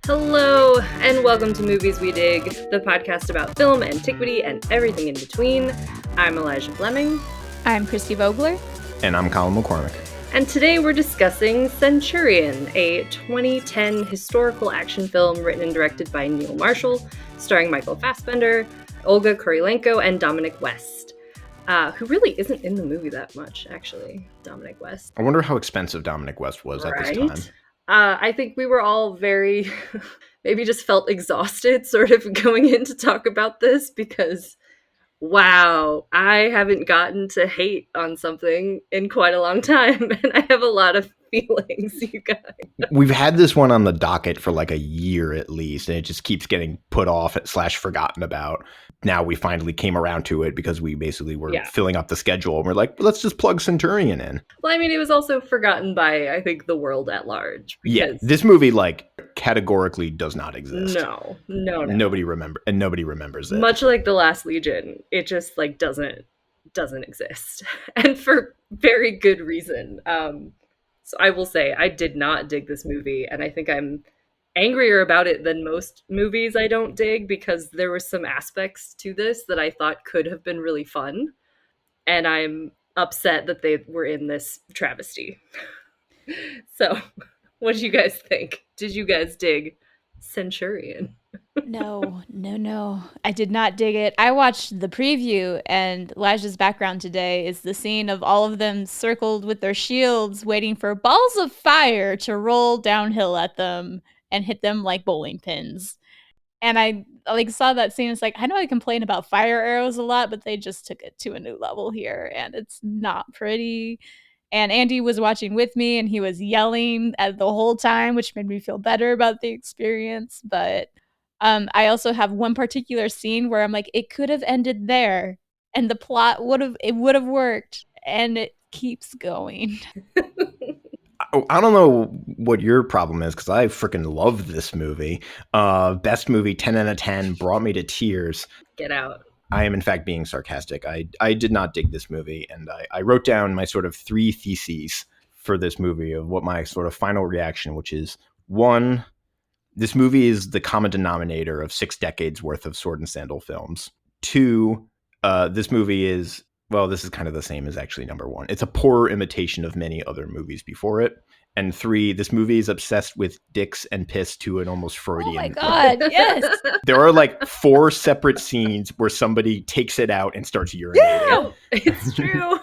Hello, and welcome to Movies We Dig, the podcast about film, antiquity, and everything in between. I'm Elijah Fleming. I'm Christy Vogler. And I'm Colin McCormick. And today we're discussing Centurion, a 2010 historical action film written and directed by Neil Marshall, starring Michael Fassbender, Olga Kurylenko, and Dominic West, who really isn't in the movie that much, actually, Dominic West. I wonder how expensive Dominic West was at this time. I think we were all very, maybe just felt exhausted sort of going in to talk about this because, wow, I haven't gotten to hate on something in quite a long time, and I have a lot of feelings, you guys. We've had this one on the docket for like a year at least, and it just keeps getting put off / forgotten about. Now we finally came around to it because we basically were filling up the schedule, and we're like, let's just plug Centurion in. Well, I mean, it was also forgotten by, I think, the world at large. Yeah, this movie, like, categorically does not exist. No. Nobody remembers it. Much like The Last Legion, it just, like, doesn't exist. And for very good reason. So I will say, I did not dig this movie, and I think I'm angrier about it than most movies I don't dig, because there were some aspects to this that I thought could have been really fun, and I'm upset that they were in this travesty. So, what do you guys think? Did you guys dig Centurion? No. I did not dig it. I watched the preview, and Elijah's background today is the scene of all of them circled with their shields, waiting for balls of fire to roll downhill at them and hit them like bowling pins. And I saw that scene. It's like, I know I complain about fire arrows a lot, but they just took it to a new level here, and it's not pretty. And Andy was watching with me, and he was yelling at the whole time, which made me feel better about the experience. But I also have one particular scene where I'm like, it could have ended there, and the plot would have worked, and it keeps going. I don't know what your problem is, because I freaking love this movie. Best movie, 10 out of 10, brought me to tears. Get out. I am, in fact, being sarcastic. I did not dig this movie, and I wrote down my sort of 3 theses for this movie of what my sort of final reaction, which is, 1, this movie is the common denominator of 6 decades worth of sword and sandal films. 2, this movie is, well, this is kind of the same as actually number 1. It's a poor imitation of many other movies before it. And 3, this movie is obsessed with dicks and piss to an almost Freudian. Oh my God, yes. There are like 4 separate scenes where somebody takes it out and starts urinating. Yeah, it's true.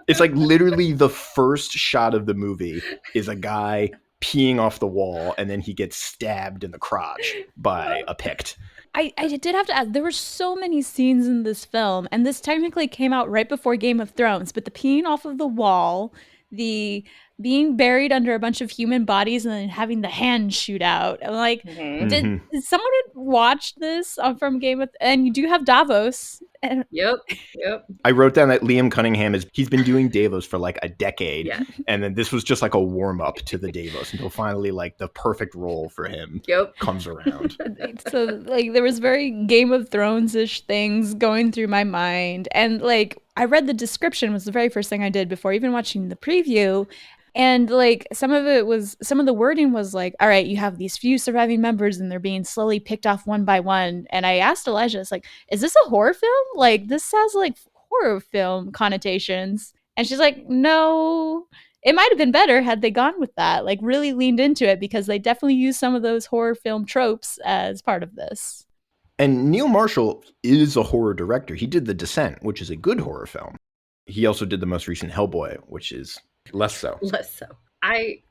It's like literally the first shot of the movie is a guy peeing off the wall, and then he gets stabbed in the crotch by a Pict. I did have to add, there were so many scenes in this film, and this technically came out right before Game of Thrones, but the peeing off of the wall, the being buried under a bunch of human bodies, and then having the hand shoot out. I'm like, did someone watch this from Game of... And you do have Davos. Yep. I wrote down that Liam Cunningham he's been doing Davos for like a decade. Yeah. And then this was just like a warm up to the Davos until finally like the perfect role for him comes around. So like there was very Game of Thrones-ish things going through my mind. And like I read the description was the very first thing I did before even watching the preview. And like some of the wording was like, all right, you have these few surviving members and they're being slowly picked off one by one. And I asked Elijah, it's like, is this a horror film? Like this has like horror film connotations. And she's like, no, it might have been better had they gone with that, like really leaned into it, because they definitely use some of those horror film tropes as part of this. And Neil Marshall is a horror director. He did The Descent, which is a good horror film. He also did the most recent Hellboy, which is less so.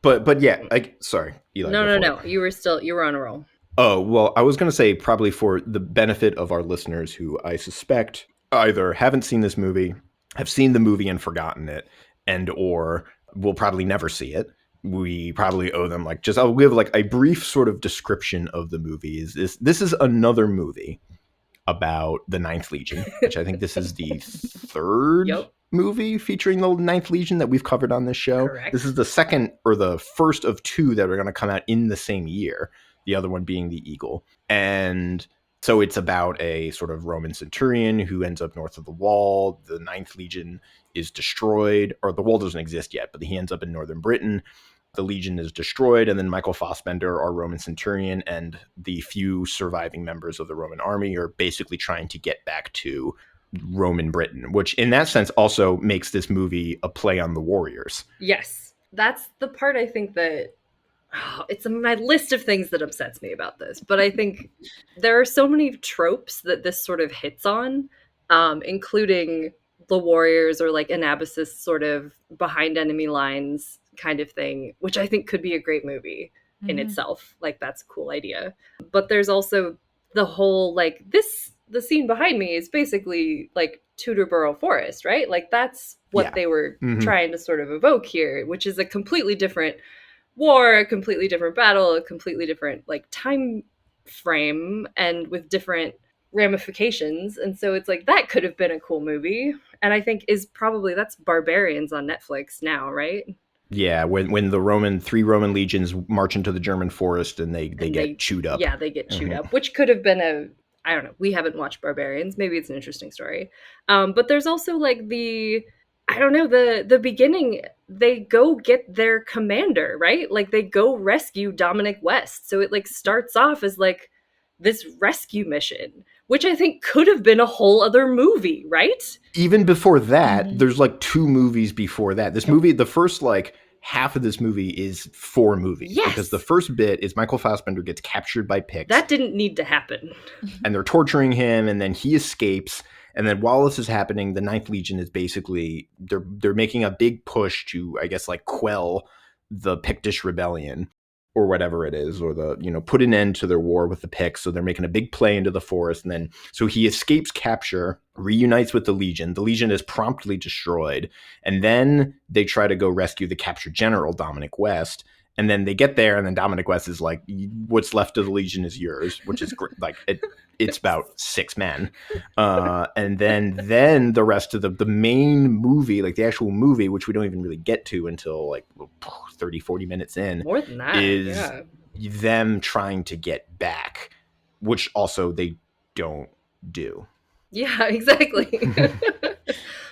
But yeah, sorry, Eli. No. You were on a roll. Oh, well, I was going to say probably for the benefit of our listeners who I suspect either haven't seen this movie, have seen the movie and forgotten it, and or will probably never see it. We probably owe them I'll give like a brief sort of description of the movie. This is another movie about the Ninth Legion, which I think this is the third movie featuring the Ninth Legion that we've covered on this show. Correct. This is the second or the first of 2 that are going to come out in the same year, the other one being the Eagle. And so it's about a sort of Roman centurion who ends up north of the wall. The Ninth Legion is destroyed, or the wall doesn't exist yet, but he ends up in northern Britain. The Legion is destroyed, and then Michael Fassbender, our Roman Centurion, and the few surviving members of the Roman army are basically trying to get back to Roman Britain, which in that sense also makes this movie a play on the warriors. Yes. That's the part I think that it's on my list of things that upsets me about this. But I think there are so many tropes that this sort of hits on, including the warriors or like Anabasis sort of behind enemy lines kind of thing, which I think could be a great movie in itself. Like, that's a cool idea. But there's also the whole, like, the scene behind me is basically like Tudorborough Forest, right? Like, that's what they were trying to sort of evoke here, which is a completely different war, a completely different battle, a completely different like time frame, and with different ramifications. And so it's like, that could have been a cool movie. And I think that's Barbarians on Netflix now, right? Yeah, when the three Roman legions march into the German forest and they get chewed up. Yeah, they get chewed up, which could have been I don't know. We haven't watched Barbarians. Maybe it's an interesting story. But there's also like I don't know, the beginning, they go get their commander, right? Like, they go rescue Dominic West. So it like starts off as like this rescue mission, which I think could have been a whole other movie, right? Even before that, there's like 2 movies before that. This movie, the first like half of this movie is 4 movies. Yes. Because the first bit is Michael Fassbender gets captured by Picts. That didn't need to happen. And they're torturing him, and then he escapes. And then while this is happening, the Ninth Legion is basically, they're making a big push to, I guess, like quell the Pictish rebellion or whatever it is, or put an end to their war with the Picts. So they're making a big play into the forest. And then, so he escapes capture, reunites with the Legion. The Legion is promptly destroyed. And then they try to go rescue the captured general, Dominic West. And then they get there, and then Dominic West is like, what's left of the Legion is yours, which is great. Like, it's about 6 men. And then the rest of the main movie, like the actual movie, which we don't even really get to until like 30, 40 minutes in. More than that, is them trying to get back, which also they don't do. Yeah, exactly.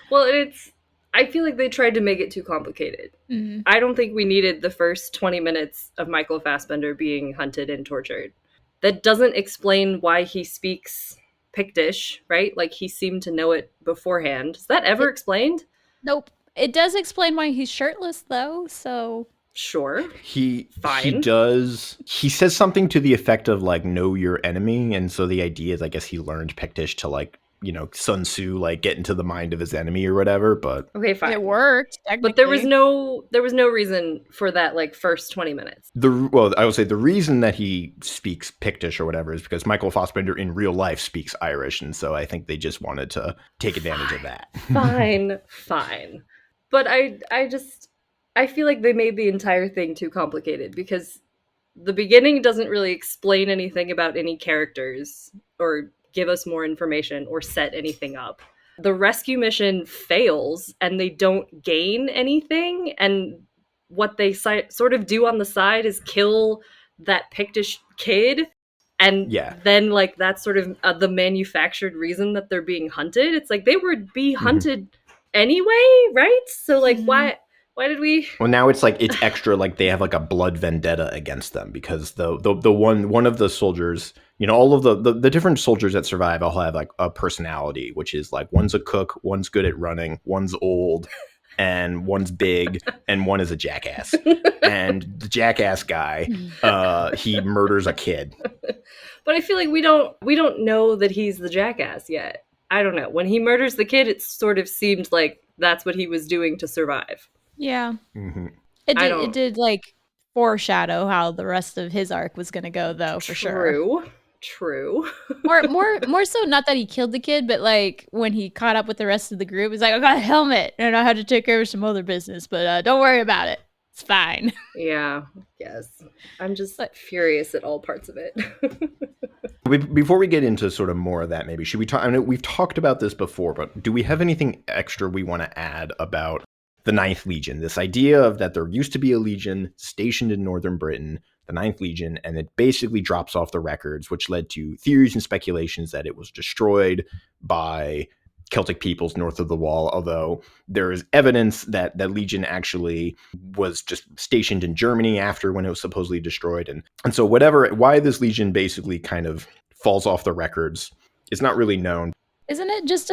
Well, I feel like they tried to make it too complicated. I don't think we needed the first 20 minutes of Michael Fassbender being hunted and tortured. That doesn't explain why he speaks Pictish, right? Like, he seemed to know it beforehand. Is that ever explained? Nope. It does explain why he's shirtless, though, so... Sure. He Fine. does. He says something to the effect of, like, know your enemy. And so the idea is, I guess he learned Pictish to, like, Sun Tzu, like, get into the mind of his enemy or whatever, but... Okay, fine. It worked, but there was no reason for that, like, first 20 minutes. I would say the reason that he speaks Pictish or whatever is because Michael Fassbender in real life speaks Irish, and so I think they just wanted to take advantage of that. Fine. But I feel like they made the entire thing too complicated, because the beginning doesn't really explain anything about any characters or give us more information or set anything up. The rescue mission fails and they don't gain anything, and what they sort of do on the side is kill that Pictish kid, and then like that's sort of the manufactured reason that they're being hunted. It's like they would be hunted anyway, right? So like why did we... Well, now it's like it's extra, like they have like a blood vendetta against them, because the one of the soldiers, all of the different soldiers that survive all have like a personality, which is like one's a cook, one's good at running, one's old, and one's big, and one is a jackass. And the jackass guy, he murders a kid. But I feel like we don't know that he's the jackass yet. I don't know. When he murders the kid, it sort of seemed like that's what he was doing to survive. Yeah. It did like foreshadow how the rest of his arc was going to go, though, for sure. True. more so, not that he killed the kid, but like when he caught up with the rest of the group, he's like, I got a helmet and I had to take care of some other business, but don't worry about it. It's fine. Yeah, yes. I'm just furious at all parts of it. Before we get into sort of more of that, maybe should we talk? I know we've talked about this before, but do we have anything extra we want to add about the Ninth Legion? This idea of that there used to be a legion stationed in northern Britain, the Ninth Legion, and it basically drops off the records, which led to theories and speculations that it was destroyed by Celtic peoples north of the wall, although there is evidence that the Legion actually was just stationed in Germany after, when it was supposedly destroyed. And so why this Legion basically kind of falls off the records is not really known. Isn't it just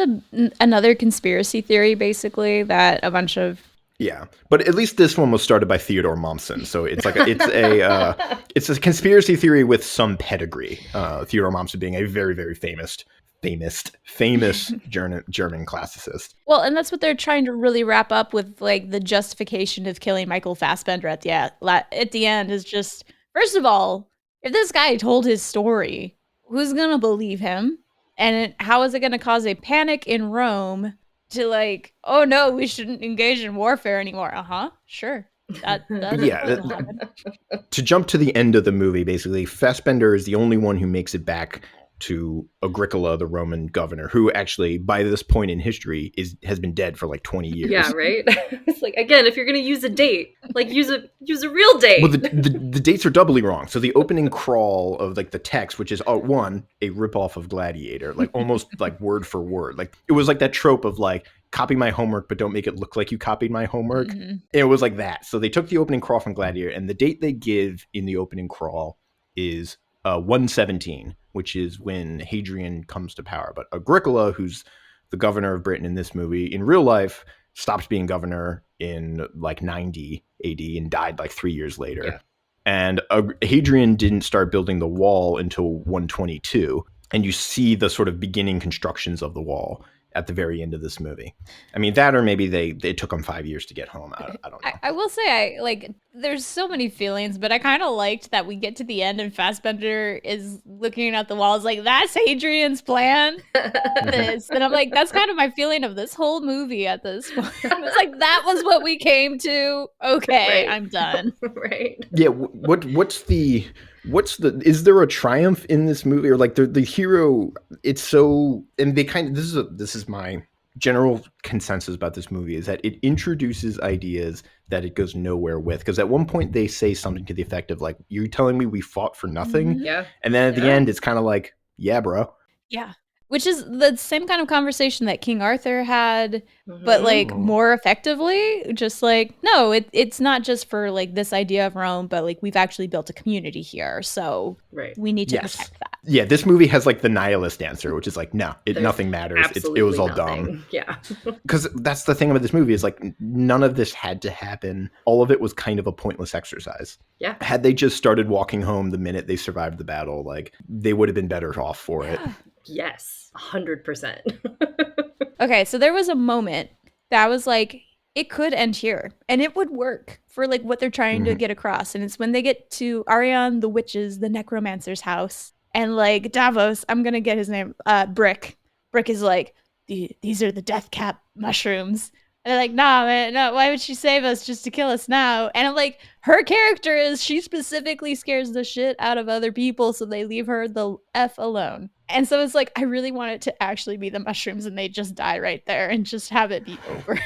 another conspiracy theory, basically, that a bunch of... Yeah, but at least this one was started by Theodore Mommsen, so it's like it's a conspiracy theory with some pedigree. Theodore Mommsen being a very, very famous German classicist. Well, and that's what they're trying to really wrap up with, like, the justification of killing Michael Fassbender at the end is just, first of all, if this guy told his story, who's gonna believe him? And how is it gonna cause a panic in Rome to, like, oh no, we shouldn't engage in warfare anymore? Sure. To jump to the end of the movie, basically, Fassbender is the only one who makes it back to Agricola, the Roman governor, who actually, by this point in history, has been dead for like 20 years. Yeah, right? It's like, again, if you're going to use a date, like, use a real date. Well, the dates are doubly wrong. So the opening crawl of, like, the text, which is, one, a ripoff of Gladiator, like, almost, like, word for word. Like, it was like that trope of, like, copy my homework, but don't make it look like you copied my homework. Mm-hmm. It was like that. So they took the opening crawl from Gladiator, and the date they give in the opening crawl is 117, which is when Hadrian comes to power. But Agricola, who's the governor of Britain in this movie, in real life stopped being governor in like 90 AD and died like 3 years later. Yeah. And Hadrian didn't start building the wall until 122. And you see the sort of beginning constructions of the wall at the very end of this movie. I mean, that, or maybe they took them 5 years to get home. I don't know. I will say, there's so many feelings, but I kind of liked that we get to the end and Fassbender is looking at the walls like, that's Hadrian's plan. And I'm like, that's kind of my feeling of this whole movie at this point. It's like, that was what we came to. Okay, right. I'm done. Right. Yeah. Is there a triumph in this movie, or like the hero? It's so, and they kind of, this is my general consensus about this movie, is that it introduces ideas that it goes nowhere with. Because at one point they say something to the effect of like, "You're telling me we fought for nothing?" Yeah. And then at the end, it's kind of like, "Yeah, bro." Yeah. Which is the same kind of conversation that King Arthur had, but like more effectively. Just like, no, it's not just for like this idea of Rome, but like we've actually built a community here, so we need to protect that. Yeah, this movie has like the nihilist answer, which is like, no, nothing matters. It was all dumb. Yeah. Because that's the thing about this movie, is like none of this had to happen. All of it was kind of a pointless exercise. Yeah. Had they just started walking home the minute they survived the battle, like they would have been better off for it. Yes, 100%. Okay, so there was a moment that was like, it could end here, and it would work for like what they're trying to get across. And it's when they get to Arion the Witch's, the necromancer's house, and like Davos, I'm gonna get his name, Brick. Brick is like, these are the death cap mushrooms. And they're like, nah, man, no, why would she save us just to kill us now? And I'm like, her character is, she specifically scares the shit out of other people, so they leave her the F alone. And so it's like, I really want it to actually be the mushrooms and they just die right there and just have it be over.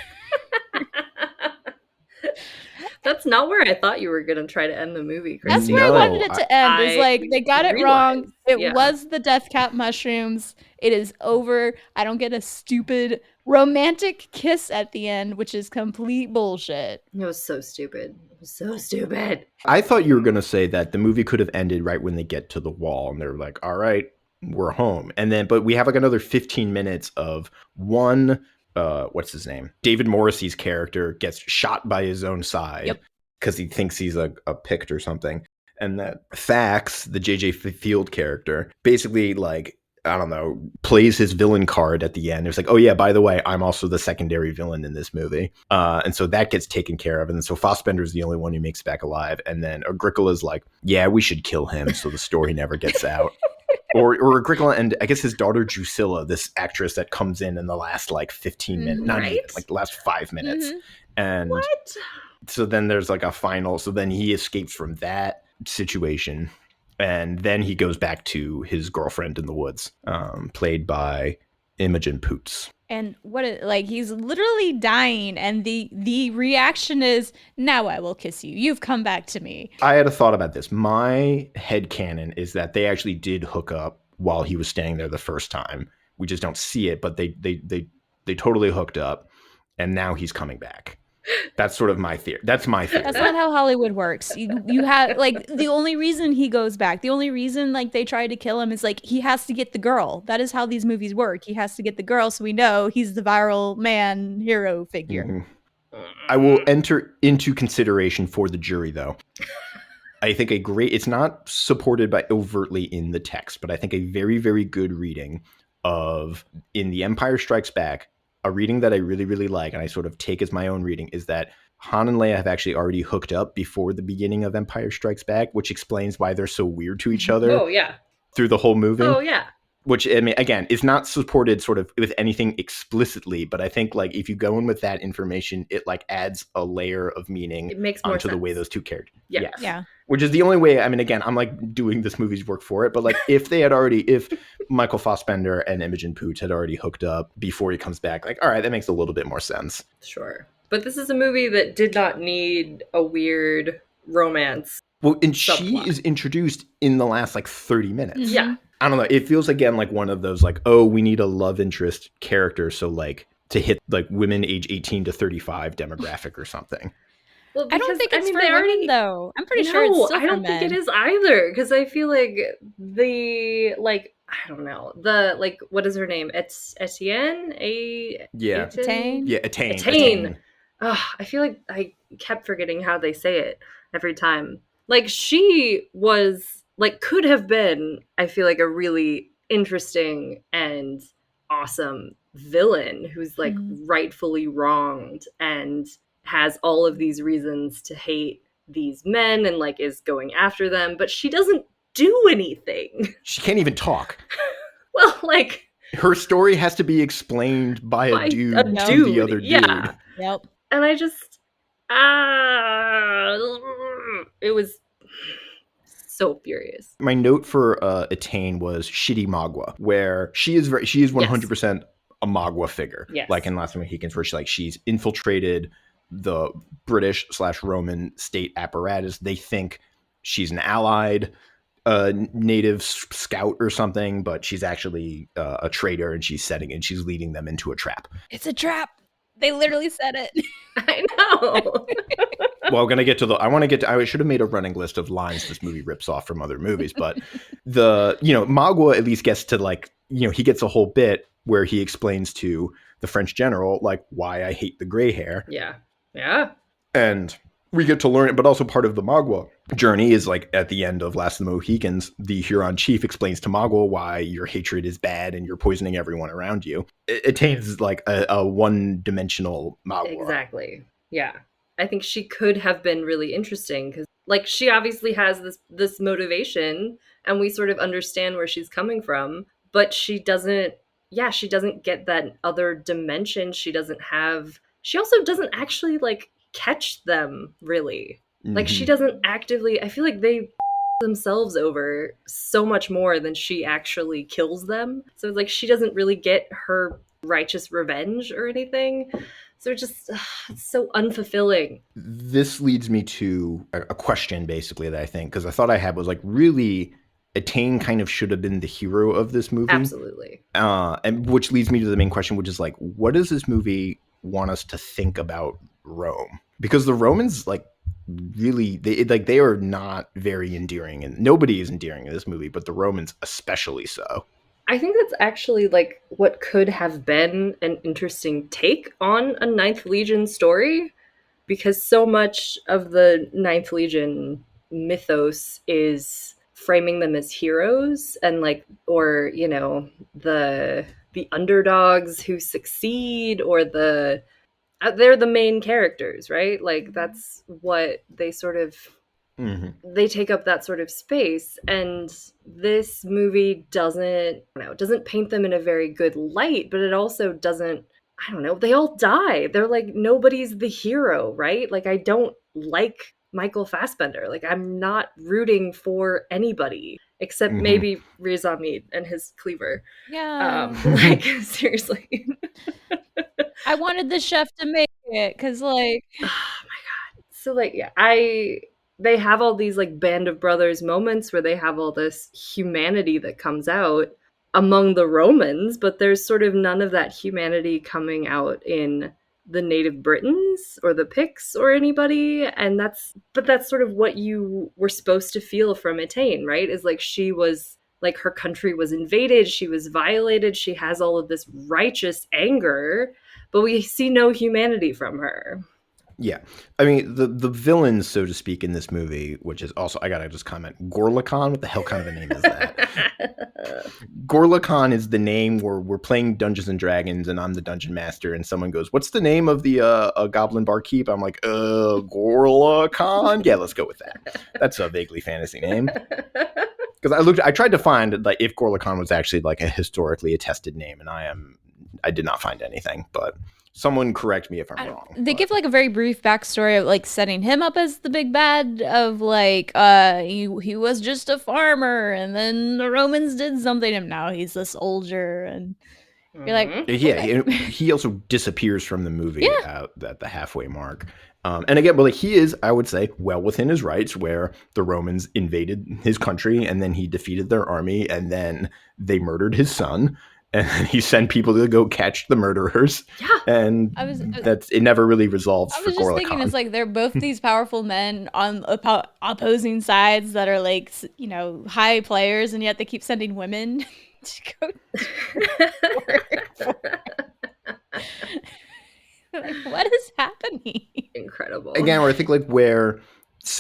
That's not where I thought you were going to try to end the movie, Christy. That's where I wanted it to end. Is like, they got it wrong. It was the death cap mushrooms. It is over. I don't get a stupid romantic kiss at the end, which is complete bullshit. It was so stupid. It was so stupid. I thought you were going to say that the movie could have ended right when they get to the wall and they're like, all right, we're home. And then, but we have like another 15 minutes of one... what's his name? David Morrissey's character gets shot by his own side because he thinks he's a Pict or something. And that Fax, the J.J. Field character, basically like, I don't know, plays his villain card at the end. It's like, oh yeah, by the way, I'm also the secondary villain in this movie. And so that gets taken care of. And so Fassbender's the only one who makes it back alive. And then Agricola's like, yeah, we should kill him so the story never gets out. Or Agricola and I guess his daughter Drusilla, this actress that comes in the last like 15 minutes, not even, like the last 5 minutes. And what? So then there's like a final. So then he escapes from that situation. And then he goes back to his girlfriend in the woods, played by Imogen Poots. And he's literally dying, and the reaction is, now I will kiss you. You've come back to me. I had a thought about this. My headcanon is that they actually did hook up while he was staying there the first time. We just don't see it, but they They totally hooked up, and now he's coming back. That's sort of my theory. That's my theory. That's not how Hollywood works. You have like the only reason he goes back, the only reason like they try to kill him is like he has to get the girl. That is how these movies work. He has to get the girl, so we know he's the viral man hero figure. Mm-hmm. I will enter into consideration for the jury, though. I think it's not supported by overtly in the text, but I think a very, very good reading of in The Empire Strikes Back, a reading that I really, really like, and I sort of take as my own reading, is that Han and Leia have actually already hooked up before the beginning of Empire Strikes Back, which explains why they're so weird to each other. Oh, yeah. Through the whole movie. Oh, yeah. Which, I mean, again, is not supported sort of with anything explicitly, but I think like if you go in with that information, it like adds a layer of meaning onto the way those two characters. Yeah. Yes. Yeah. Which is the only way. I mean, again, I'm like doing this movie's work for it, but like if Michael Fassbender and Imogen Poots had already hooked up before he comes back, like, all right, that makes a little bit more sense. Sure. But this is a movie that did not need a weird romance. Well, and subplot. She is introduced in the last like 30 minutes. Mm-hmm. Yeah. I don't know. It feels again like one of those like, oh, we need a love interest character. So like to hit like women age 18 to 35 demographic or something. Well, I don't think it's for women though. I'm pretty sure it's still I don't for men. think it is either. Because I feel like I don't know. The like, what is her name? It's Etienne? Yeah. Attain? Yeah, Attain. Attain. I feel like I kept forgetting how they say it every time. Like she was like could have been, I feel like, a really interesting and awesome villain who's like rightfully wronged and has all of these reasons to hate these men and like is going after them, but she doesn't do anything. She can't even talk. Well, like her story has to be explained by a dude to the other dude. Yeah. Yep. And I just it was so furious. My note for Attain was shitty Magua, where she is 100% a Magua figure. Yes. Like in Last of the Mohicans, where she's infiltrated the British/Roman state apparatus. They think she's an allied native scout or something, but she's actually a traitor, and she's leading them into a trap. It's a trap. They literally said it. I know. Well, I'm gonna get to I should have made a running list of lines this movie rips off from other movies, but Magua at least gets to like, he gets a whole bit where he explains to the French general like why I hate the gray hair. Yeah. Yeah. And we get to learn it, but also part of the Magua journey is like at the end of Last of the Mohicans, the Huron chief explains to Magua why your hatred is bad and you're poisoning everyone around you. It attains like a one-dimensional Magua. Exactly. Yeah. I think she could have been really interesting because like she obviously has this motivation and we sort of understand where she's coming from, but she doesn't get that other dimension. She also doesn't actually like catch them really. Mm-hmm. Like she doesn't actively, I feel like they themselves over so much more than she actually kills them. So it's like she doesn't really get her righteous revenge or anything. So it's just it's so unfulfilling. This leads me to a question basically that I think, because I thought I had was like really Attain kind of should have been the hero of this movie. Absolutely. And which leads me to the main question, which is like, what does this movie want us to think about Rome? Because the Romans like really they are not very endearing, and nobody is endearing in this movie, but the Romans especially so. I think that's actually like what could have been an interesting take on a Ninth Legion story, because so much of the Ninth Legion mythos is framing them as heroes and like, or the underdogs who succeed, or they're the main characters, right? Like that's what they sort of they take up that sort of space, and this movie doesn't paint them in a very good light, but it also doesn't, I don't know, they all die. They're like, nobody's the hero, right? Like I don't like Michael Fassbender. Like I'm not rooting for anybody except maybe Riz Ahmed and his cleaver. Yeah. Like seriously. I wanted the chef to make it because like oh my god. So like yeah, they have all these like Band of Brothers moments where they have all this humanity that comes out, among the Romans, but there's sort of none of that humanity coming out in the native Britons or the Picts or anybody. And that's sort of what you were supposed to feel from Etain, right? Is like she was like her country was invaded, she was violated, she has all of this righteous anger, but we see no humanity from her. Yeah. I mean, the villains, so to speak, in this movie, which is also, I gotta just comment, Gorlakhan, what the hell kind of a name is that? Gorlakhan is the name where we're playing Dungeons and Dragons and I'm the dungeon master and someone goes, what's the name of the goblin barkeep? I'm like, Gorlakhan? Yeah, let's go with that. That's a vaguely fantasy name. Because I tried to find like if Gorlakhan was actually like a historically attested name, and I did not find anything, but someone correct me if I'm wrong. They give like a very brief backstory of like setting him up as the big bad of like he was just a farmer and then the Romans did something to him. Now he's a soldier and you're like, yeah, okay. He also disappears from the movie at the halfway mark. And again, well, like he is, I would say, well within his rights, where the Romans invaded his country and then he defeated their army and then they murdered his son. And he sent people to go catch the murderers. Yeah. And it never really resolves for Gorlakhan. I was just thinking, it's like they're both these powerful men on opposing sides that are like, you know, high players, and yet they keep sending women to go to like, what is happening? Incredible. Again, where I think like where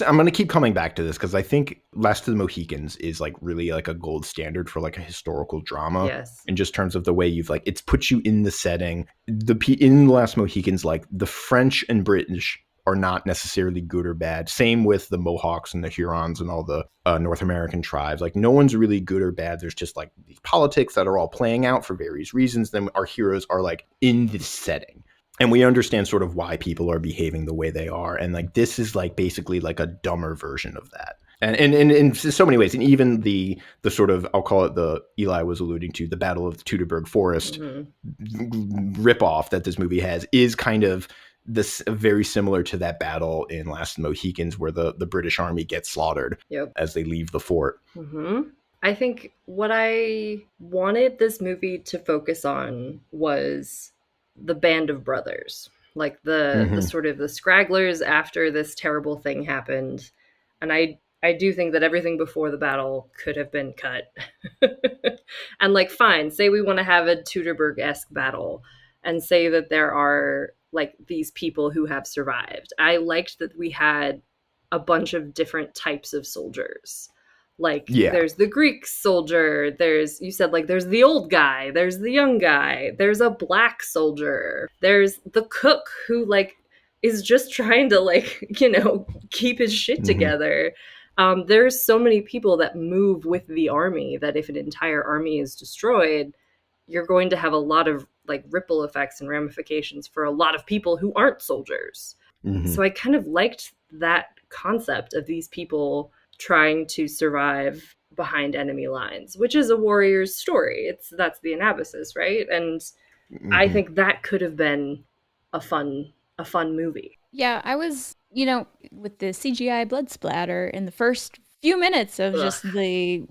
I'm going to keep coming back to this because I think Last of the Mohicans is like really like a gold standard for like a historical drama. Yes. In just terms of the way you've like, it's put you in the setting. In The Last Mohicans, like the French and British are not necessarily good or bad. Same with the Mohawks and the Hurons and all the North American tribes. Like no one's really good or bad. There's just like these politics that are all playing out for various reasons. Then our heroes are like in this setting. And we understand sort of why people are behaving the way they are. And like, this is like basically like a dumber version of that. And in so many ways, and even the sort of, I'll call it the Eli was alluding to, the Battle of the Teutoburg Forest ripoff that this movie has is kind of this very similar to that battle in Last of the Mohicans where the British army gets slaughtered as they leave the fort. Mm-hmm. I think what I wanted this movie to focus on was the band of brothers, like the sort of the scragglers after this terrible thing happened. And I do think that everything before the battle could have been cut. And like, fine, say we want to have a Teutoburg-esque battle and say that there are like these people who have survived. I liked that we had a bunch of different types of soldiers. Like there's the Greek soldier, there's the old guy, there's the young guy, there's a black soldier, there's the cook who like is just trying to like, you know, keep his shit together. There's so many people that move with the army that if an entire army is destroyed, you're going to have a lot of like ripple effects and ramifications for a lot of people who aren't soldiers. So I kind of liked that concept of these people trying to survive behind enemy lines, which is a warrior's story. That's the anabasis, right? And I think that could have been a fun movie. Yeah, I was, you know, with the CGI blood splatter in the first few minutes of just the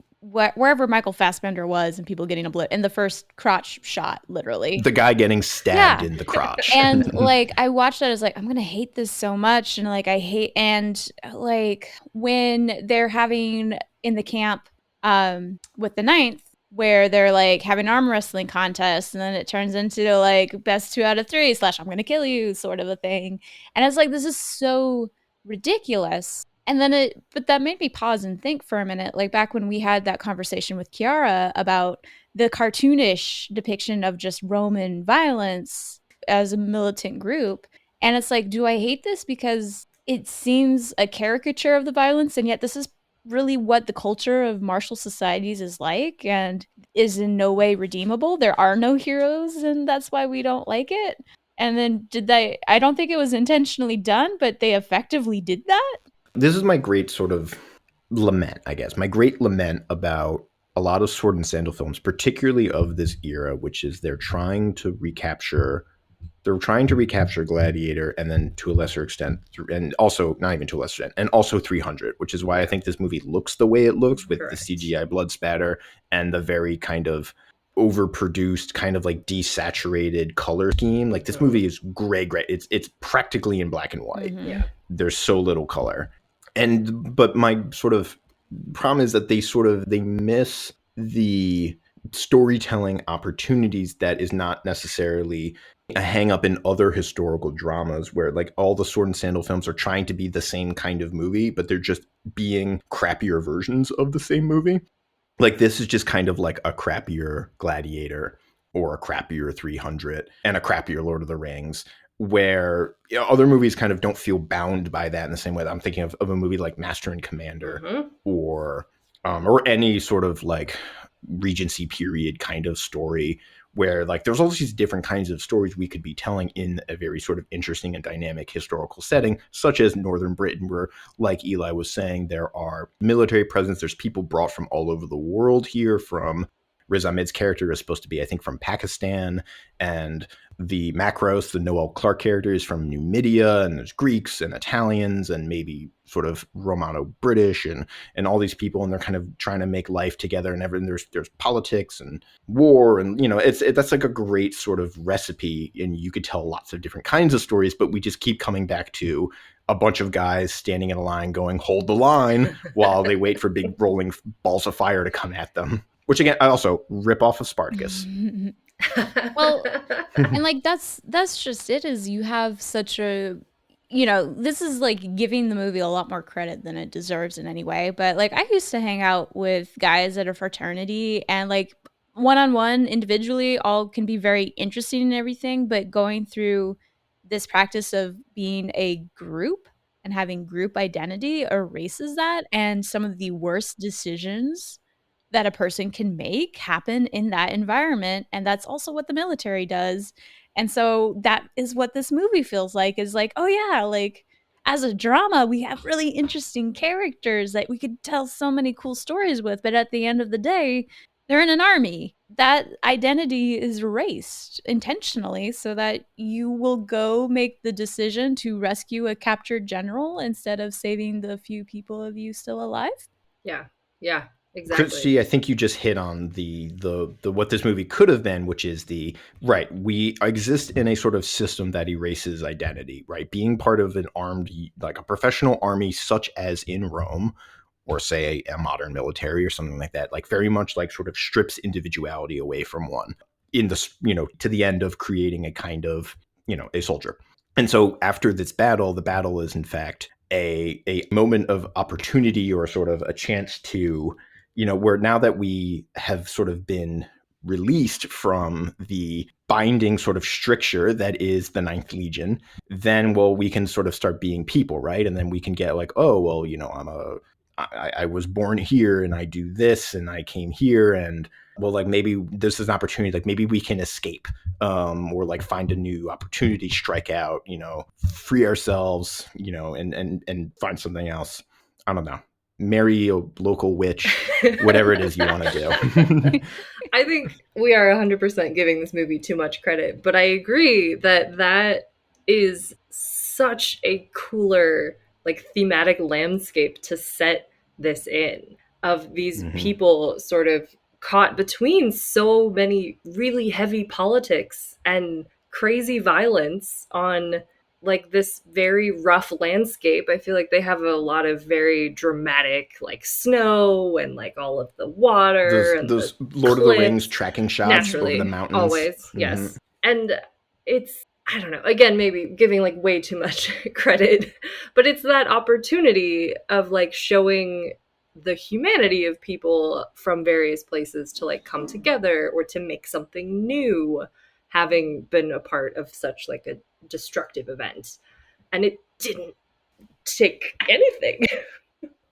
wherever Michael Fassbender was and people getting a blood in the first crotch shot, literally. The guy getting stabbed in the crotch. And like I watched that, I was like, I'm gonna hate this so much. And like and like when they're having in the camp with the ninth, where they're like having arm wrestling contests, and then it turns into like best 2 out of 3 / I'm gonna kill you sort of a thing. And it's like, this is so ridiculous. And then but that made me pause and think for a minute, like back when we had that conversation with Kiara about the cartoonish depiction of just Roman violence as a militant group. And it's like, do I hate this because it seems a caricature of the violence, and yet this is really what the culture of martial societies is like and is in no way redeemable? There are no heroes, and that's why we don't like it. And then I don't think it was intentionally done, but they effectively did that. This is my great sort of lament, I guess. My great lament about a lot of sword and sandal films, particularly of this era, which is they're trying to recapture Gladiator, and then to a lesser extent, and also not even to a lesser extent, and also 300, which is why I think this movie looks the way it looks with the CGI blood spatter and the very kind of overproduced kind of like desaturated color scheme. Like this movie is gray. It's practically in black and white. Mhm. Yeah. There's so little color. But my sort of problem is that they miss the storytelling opportunities that is not necessarily a hang up in other historical dramas where like all the sword and sandal films are trying to be the same kind of movie, but they're just being crappier versions of the same movie. Like this is just kind of like a crappier Gladiator or a crappier 300 and a crappier Lord of the Rings, where other movies kind of don't feel bound by that in the same way that I'm thinking of a movie like Master and Commander or any sort of like Regency period kind of story where like there's all these different kinds of stories we could be telling in a very sort of interesting and dynamic historical setting, such as Northern Britain, where, like Eli was saying, there are military presence. There's people brought from all over the world here. From Riz Ahmed's character is supposed to be, I think, from Pakistan, and the Macros, the Noel Clarke character, is from Numidia, and there's Greeks and Italians and maybe sort of Romano-British and all these people, and they're kind of trying to make life together, and everything. There's politics and war, and that's like a great sort of recipe, and you could tell lots of different kinds of stories, but we just keep coming back to a bunch of guys standing in a line going, hold the line, while they wait for big rolling balls of fire to come at them. Which again, I also rip off of Spartacus. Well, and like that's just it, is you have such a, this is like giving the movie a lot more credit than it deserves in any way, but like I used to hang out with guys at a fraternity, and like one-on-one individually all can be very interesting and everything, but going through this practice of being a group and having group identity erases that, and some of the worst decisions that a person can make happen in that environment, and that's also what the military does. And so that is what this movie feels like, is like, oh yeah, like as a drama we have really interesting characters that we could tell so many cool stories with, but at the end of the day they're in an army. That identity is erased intentionally so that you will go make the decision to rescue a captured general instead of saving the few people of you still alive. Yeah. Exactly. Christy, I think you just hit on the what this movie could have been, which is we exist in a sort of system that erases identity, right? Being part of an armed, like a professional army, such as in Rome, or say a modern military or something like that, like very much like sort of strips individuality away from one in the, to the end of creating a kind of, a soldier. And so after this battle, the battle is in fact a moment of opportunity, or sort of a chance to, where now that we have sort of been released from the binding sort of stricture that is the Ninth Legion, then, well, we can sort of start being people, right? And then we can get like, oh, well, I was born here and I do this and I came here, and well, like maybe this is an opportunity, like maybe we can escape, or like find a new opportunity, strike out, free ourselves, and find something else. I don't know. Marry a local witch, whatever it is you want to do. I think we are 100% giving this movie too much credit, but I agree that is such a cooler, like, thematic landscape to set this in, of these people sort of caught between so many really heavy politics and crazy violence on like this very rough landscape. I feel like they have a lot of very dramatic like snow and like all of the water and those the Lord of the Rings cliffs. tracking shots Naturally, over the mountains. always, yes. And it's, I don't know, again, maybe giving like way too much credit, but it's that opportunity of like showing the humanity of people from various places to like come together or to make something new, having been a part of such like a destructive event. And it didn't take anything.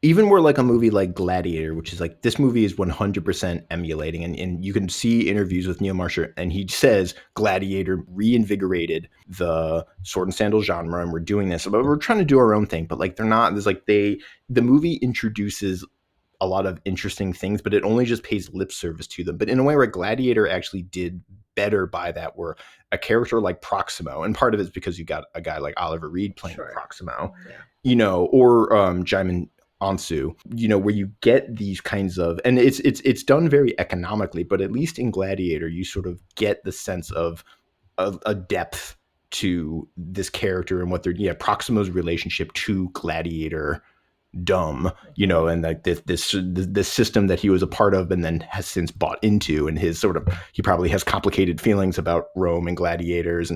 Even where like a movie like Gladiator, which is like, this movie is 100% emulating, and you can see interviews with Neil Marshall, and he says Gladiator reinvigorated the sword and sandal genre, and we're doing this, but we're trying to do our own thing. But like, they're not. There's like the movie introduces a lot of interesting things, but it only just pays lip service to them. But in a way where Gladiator actually did better by that, were a character like Proximo, and part of it's because you got a guy like Oliver Reed playing Proximo, or Jaimin Ansu, where you get these kinds of, and it's done very economically, but at least in Gladiator, you sort of get the sense of a depth to this character and what they're, Proximo's relationship to Gladiator dumb, and like this system that he was a part of and then has since bought into, and he probably has complicated feelings about Rome and gladiators,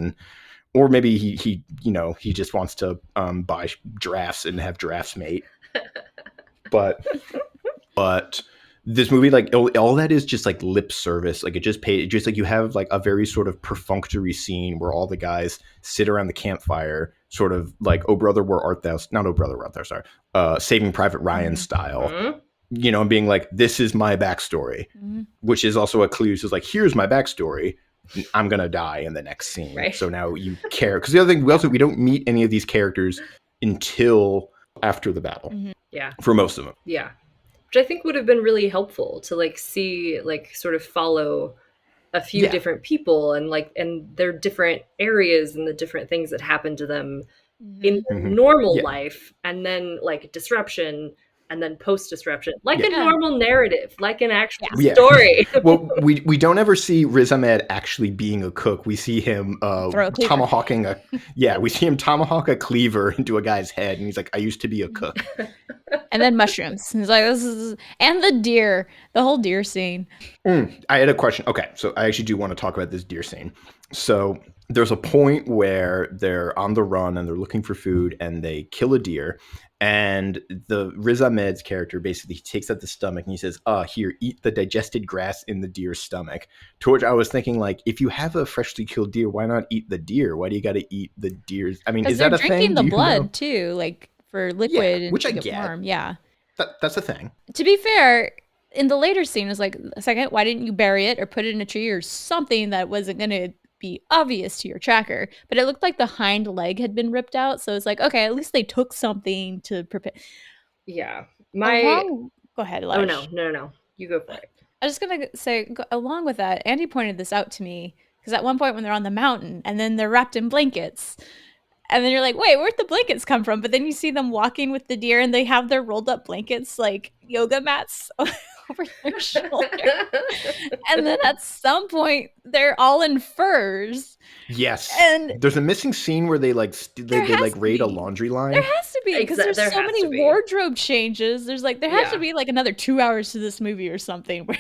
or maybe he just wants to buy giraffes and have giraffes mate. But this movie, like all that is just like lip service. Like just like you have like a very sort of perfunctory scene where all the guys sit around the campfire, sort of like "Oh brother, where art thou?" Not "Oh brother, where art thou?" Sorry, Saving Private Ryan style. And being like, "This is my backstory," which is also a clue. So it's like, "Here's my backstory. I'm gonna die in the next scene." Right. So now you care, because the other thing we don't meet any of these characters until after the battle. Yeah, for most of them. Yeah. Which I think would have been really helpful to like see, like sort of follow a few different people and their different areas and the different things that happen to them in their normal life, and then like disruption and then post-disruption, like a normal narrative, like an actual story. Well, we don't ever see Riz Ahmed actually being a cook. We see him tomahawking we see him tomahawk a cleaver into a guy's head, and he's like, "I used to be a cook." And then mushrooms. He's like, and the whole deer scene. I had a question. Okay, so I actually do want to talk about this deer scene. So there's a point where they're on the run and they're looking for food, and they kill a deer. And the Riz Ahmed's character basically takes out the stomach and he says, "Here, eat the digested grass in the deer's stomach." To which I was thinking, like, if you have a freshly killed deer, why not eat the deer? Why do you got to eat the deer's? I mean, is that a thing? Because they're drinking the blood too, like for liquid, and which I get. Warm. Yeah, that's a thing. To be fair, in the later scene, it's like, a second, why didn't you bury it or put it in a tree or something that wasn't going to be obvious to your tracker? But it looked like the hind leg had been ripped out, so it's like, okay, at least they took something to prepare. Yeah, go ahead, Elijah. Oh no, you go for it. I was just gonna say, along with that, Andy pointed this out to me, because at one point when they're on the mountain and then they're wrapped in blankets, and then you're like, wait, where'd the blankets come from? But then you see them walking with the deer, and they have their rolled up blankets like yoga mats over their shoulder. And then at some point, they're all in furs. Yes. And there's a missing scene where they raid a laundry line. There has to be, because there's so many wardrobe changes. There's like, there has to be like another 2 hours to this movie or something where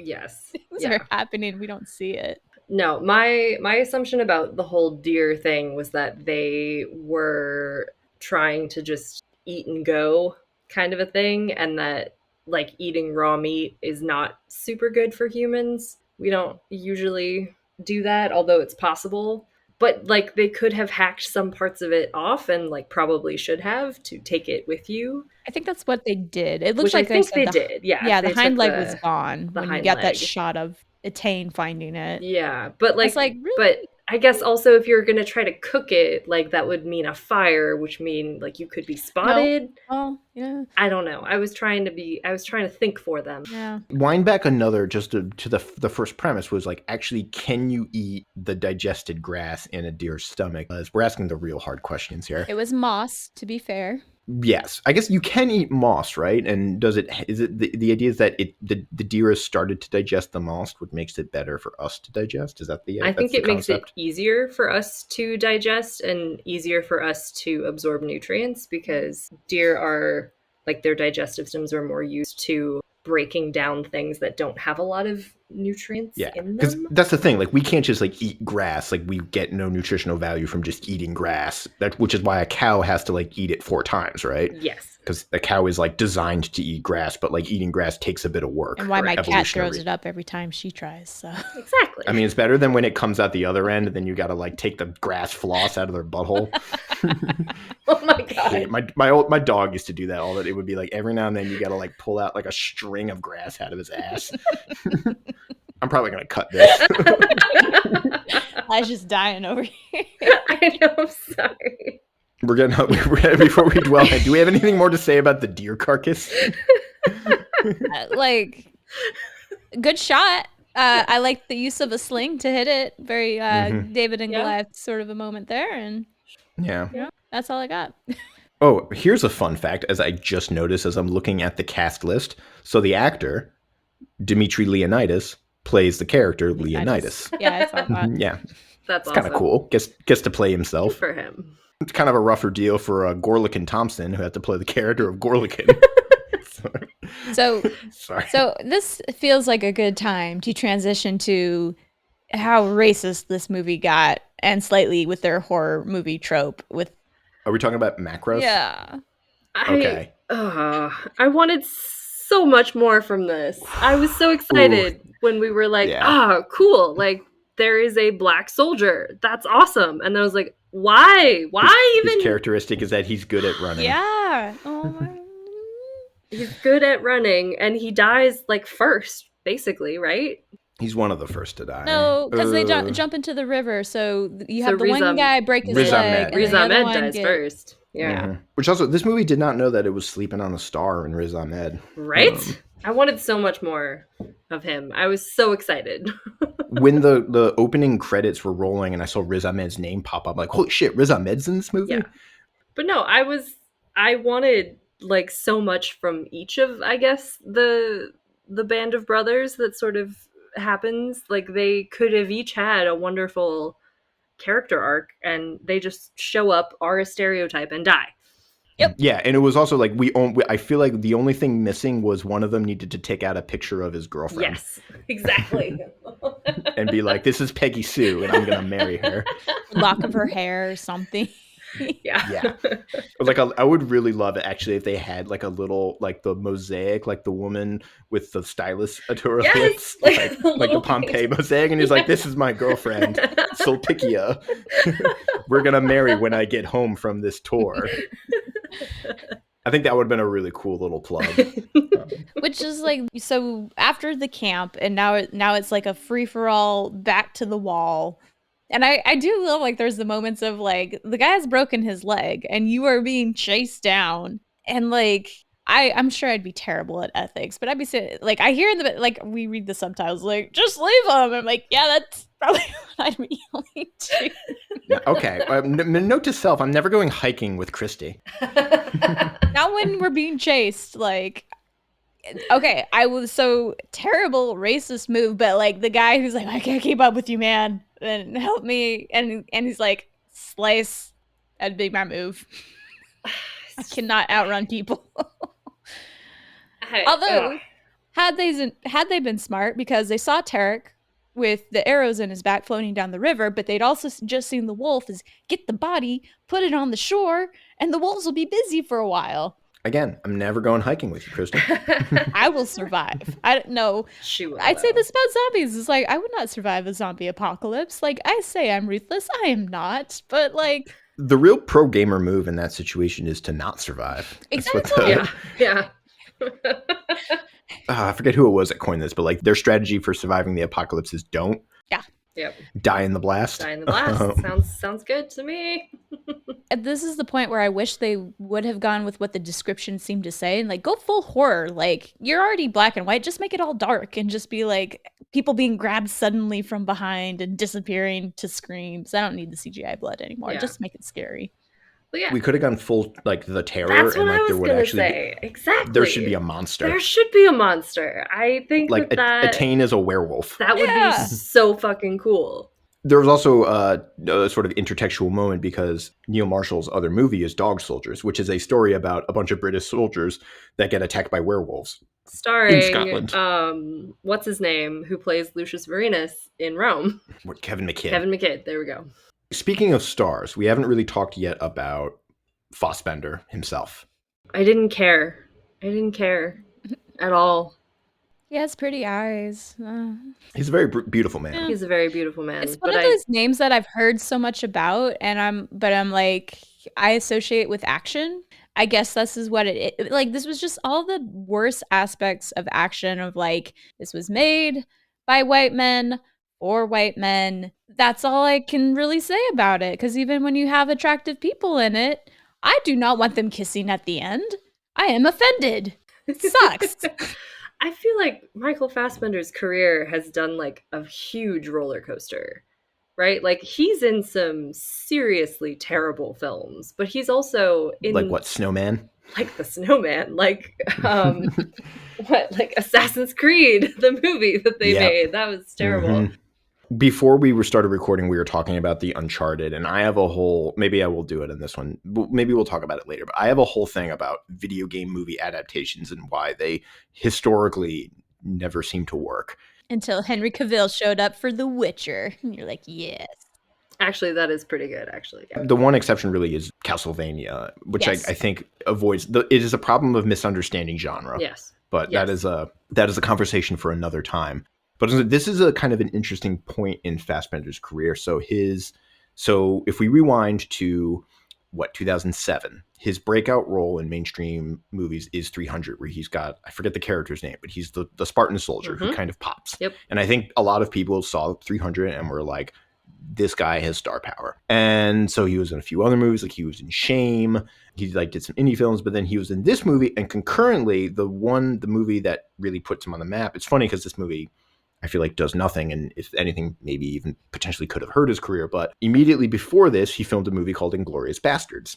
things are happening. We don't see it. No, my assumption about the whole deer thing was that they were trying to just eat and go kind of a thing, and that like eating raw meat is not super good for humans. We don't usually do that, although it's possible. But like they could have hacked some parts of it off, and like probably should have, to take it with you. I think that's what they did. It looks Which like I think they did. Yeah, the hind leg was gone when you got that shot of Etain finding it. Yeah, but like really? But I guess also if you're gonna try to cook it, like that would mean a fire, which mean like you could be spotted. No. Oh, yeah. I don't know. I was trying to think for them. Yeah. Wind back another just to the first premise was like, actually, can you eat the digested grass in a deer's stomach? We're asking the real hard questions here. It was moss, to be fair. Yes, I guess you can eat moss, right? And is it the idea is that the deer has started to digest the moss, which makes it better for us to digest? Is that the I think it makes it easier for us to digest and easier for us to absorb nutrients, because deer are like, their digestive systems are more used to breaking down things that don't have a lot of nutrients in them. Because that's the thing, like we can't just like eat grass. Like we get no nutritional value from just eating grass, which is why a cow has to like eat it 4 times, right? Yes. Because a cow is like designed to eat grass, but like eating grass takes a bit of work. And why my cat throws it up every time she tries. So. Exactly. I mean, it's better than when it comes out the other end and then you got to like take the grass floss out of their butthole. Oh my god. My dog used to do that all that. It would be like every now and then you got to like pull out like a string of grass out of his ass. I'm probably going to cut this. I was just dying over here. I know, I'm sorry. We're getting before we dwell. Do we have anything more to say about the deer carcass? Like, good shot. I like the use of a sling to hit it. Very David and Goliath sort of a moment there, and yeah, that's all I got. Oh, here's a fun fact as I just noticed as I'm looking at the cast list. So the actor, Dimitri Leonidas, plays the character Leonidas. Yeah, I saw that. Yeah, That's it's kind of awesome. cool. Gets to play Good himself. for him. It's kind of a rougher deal for Gorlikin Thompson, who had to play the character of Gorlikin. So Sorry. So this feels like a good time to transition to how racist this movie got, and slightly with their horror movie trope. With Are we talking about macros? yeah, Okay. I wanted so much more from this. I was so excited when we were like, Yeah. cool. Like, there is a black soldier. That's awesome. And then I was like, why? Why His even? characteristic is that he's good at running. yeah. Oh my. He's good at running, and he dies like first, basically, right? He's one of the first to die. No, because they jump into the river. So you So have the one guy break his Riz leg, Ahmed. and Riz the other Ahmed one dies first. Yeah. Mhm. Which also, this movie did not know that it was sleeping on a star in Riz Ahmed. Right? I wanted so much more of him. I was so excited. When the opening credits were rolling and I saw Riz Ahmed's name pop up, I'm like, holy shit, Riz Ahmed's in this movie? Yeah. But no, I wanted like so much from each of, I guess, the band of brothers that sort of happens. Like, they could have each had a wonderful character arc, and they just show up, are a stereotype, and die. Yep. Yeah, and it was also like I feel like the only thing missing was one of them needed to take out a picture of his girlfriend. Yes, exactly. And be like, this is Peggy Sue, and I'm gonna marry her. Lock of her hair or something. Yeah. Like I would really love it actually if they had like a little like the mosaic, like the woman with the stylus at her lips, like the Pompeii mosaic, and he's like, "This is my girlfriend, Sulpicia. We're gonna marry when I get home from this tour." I think that would have been a really cool little plug. Which is like, so after the camp, and now it's like a free for all, back to the wall. And I do love, like, there's the moments of like, the guy's broken his leg and you are being chased down, and like, I'm sure I'd be terrible at ethics, but I'd be saying, like, I hear in the, like, we read the subtitles like, just leave him. I'm like, yeah, that's probably what I'd be willing to. Okay, note to self: I'm never going hiking with Christy. Not when we're being chased. Like, okay, I was so terrible racist move, but like the guy who's like, I can't keep up with you, man, and help me, and he's like, slice. That'd be my move. I cannot outrun people. Although, had they been smart, because they saw Tarek with the arrows in his back floating down the river, but they'd also just seen the wolf is get the body, put it on the shore, and the wolves will be busy for a while. Again, I'm never going hiking with you, Kristen. I will survive. I don't know. I'd say this about zombies. It's like, I would not survive a zombie apocalypse. Like, I say I'm ruthless. I am not. But like, the real pro gamer move in that situation is to not survive. Exactly. Yeah. I forget who it was that coined this, but like their strategy for surviving the apocalypse is don't. Yeah. Yep. Die in the blast. Die in the blast. Sounds good to me. This is the point where I wish they would have gone with what the description seemed to say, and like, go full horror. Like, you're already black and white, just make it all dark and just be like people being grabbed suddenly from behind and disappearing to screams. I don't need the CGI blood anymore. Yeah. Just make it scary. But yeah. We could have gone full like the terror. That's what and like I was there would gonna actually say. Exactly. There should be a monster. There should be a monster. I think like that Attain is a werewolf. that would be so fucking cool. There was also a sort of intertextual moment because Neil Marshall's other movie is Dog Soldiers, which is a story about a bunch of British soldiers that get attacked by werewolves. Starring in Scotland. What's his name, who plays Lucius Marinus in Rome? Kevin McKidd. Kevin McKidd. There we go. Speaking of stars, we haven't really talked yet about Fassbender himself. I didn't care at all. He has pretty eyes. He's a very beautiful man. Yeah. He's a very beautiful man. It's one of those names that I've heard so much about, and I'm like, I associate with action. I guess this is what it like. This was just all the worst aspects of action of like, this was made by white men for white men. That's all I can really say about it. Because even when you have attractive people in it, I do not want them kissing at the end. I am offended. It sucks. I feel like Michael Fassbender's career has done like a huge roller coaster. right? Like he's in some seriously terrible films, but he's also in Like what, Snowman? like The Snowman, like what, like Assassin's Creed, the movie that they Yep. made. That was terrible. Mhm. Before we were started recording, we were talking about the Uncharted, and I have a whole, maybe I will do it in this one. Maybe we'll talk about it later, but I have a whole thing about video game movie adaptations and why they historically never seem to work. Until Henry Cavill showed up for The Witcher. And you're like, yes. Actually, that is pretty good, actually. Yeah. The one exception really is Castlevania, which Yes. I think avoids, it is a problem of misunderstanding genre. Yes. But Yes. that is a conversation for another time. But this is a kind of an interesting point in Fassbender's career. So if we rewind to 2007, his breakout role in mainstream movies is 300, where he's got, I forget the character's name, but he's the Spartan soldier who kind of pops. Yep. And I think a lot of people saw 300 and were like, this guy has star power. And so he was in a few other movies, like he was in Shame. He like did some indie films, but then he was in this movie, and concurrently the movie that really puts him on the map. It's funny because this movie, I feel like, does nothing, and if anything, maybe even potentially could have hurt his career. But immediately before this, he filmed a movie called Inglourious Bastards,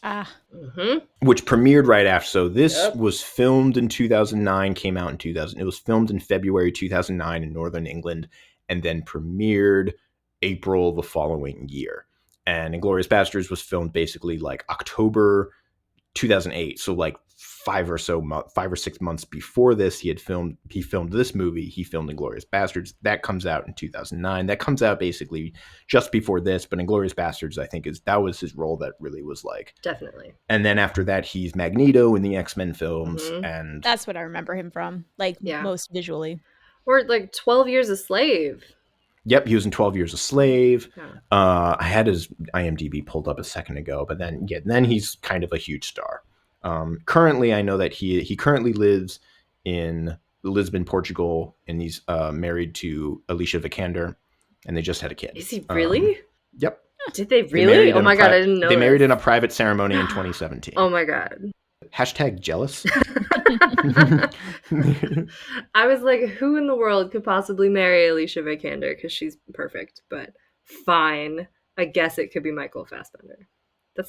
which premiered right after. So this was filmed in 2009, came out in 2000. It was filmed in February 2009 in Northern England, and then premiered April the following year. And Inglourious Bastards was filmed basically like October 2008. So like 5 or 6 months before this, he filmed this movie. He filmed Inglourious Bastards. That comes out in 2009. That comes out basically just before this. But Inglourious Bastards, I think, that was his role that really was like. Definitely. And then after that, he's Magneto in the X-Men films. And that's what I remember him from, like most visually. Or like 12 Years a Slave. Yep, he was in 12 Years a Slave. I had his IMDb pulled up a second ago, but then he's kind of a huge star. Currently, I know that he currently lives in Lisbon, Portugal, and he's married to Alicia Vikander, and they just had a kid. Is he really? Yep. Did they really? Oh my God, I didn't know. They married in a private ceremony in 2017. Oh my God. Hashtag jealous. I was like, who in the world could possibly marry Alicia Vikander? Because she's perfect, but fine. I guess it could be Michael Fassbender.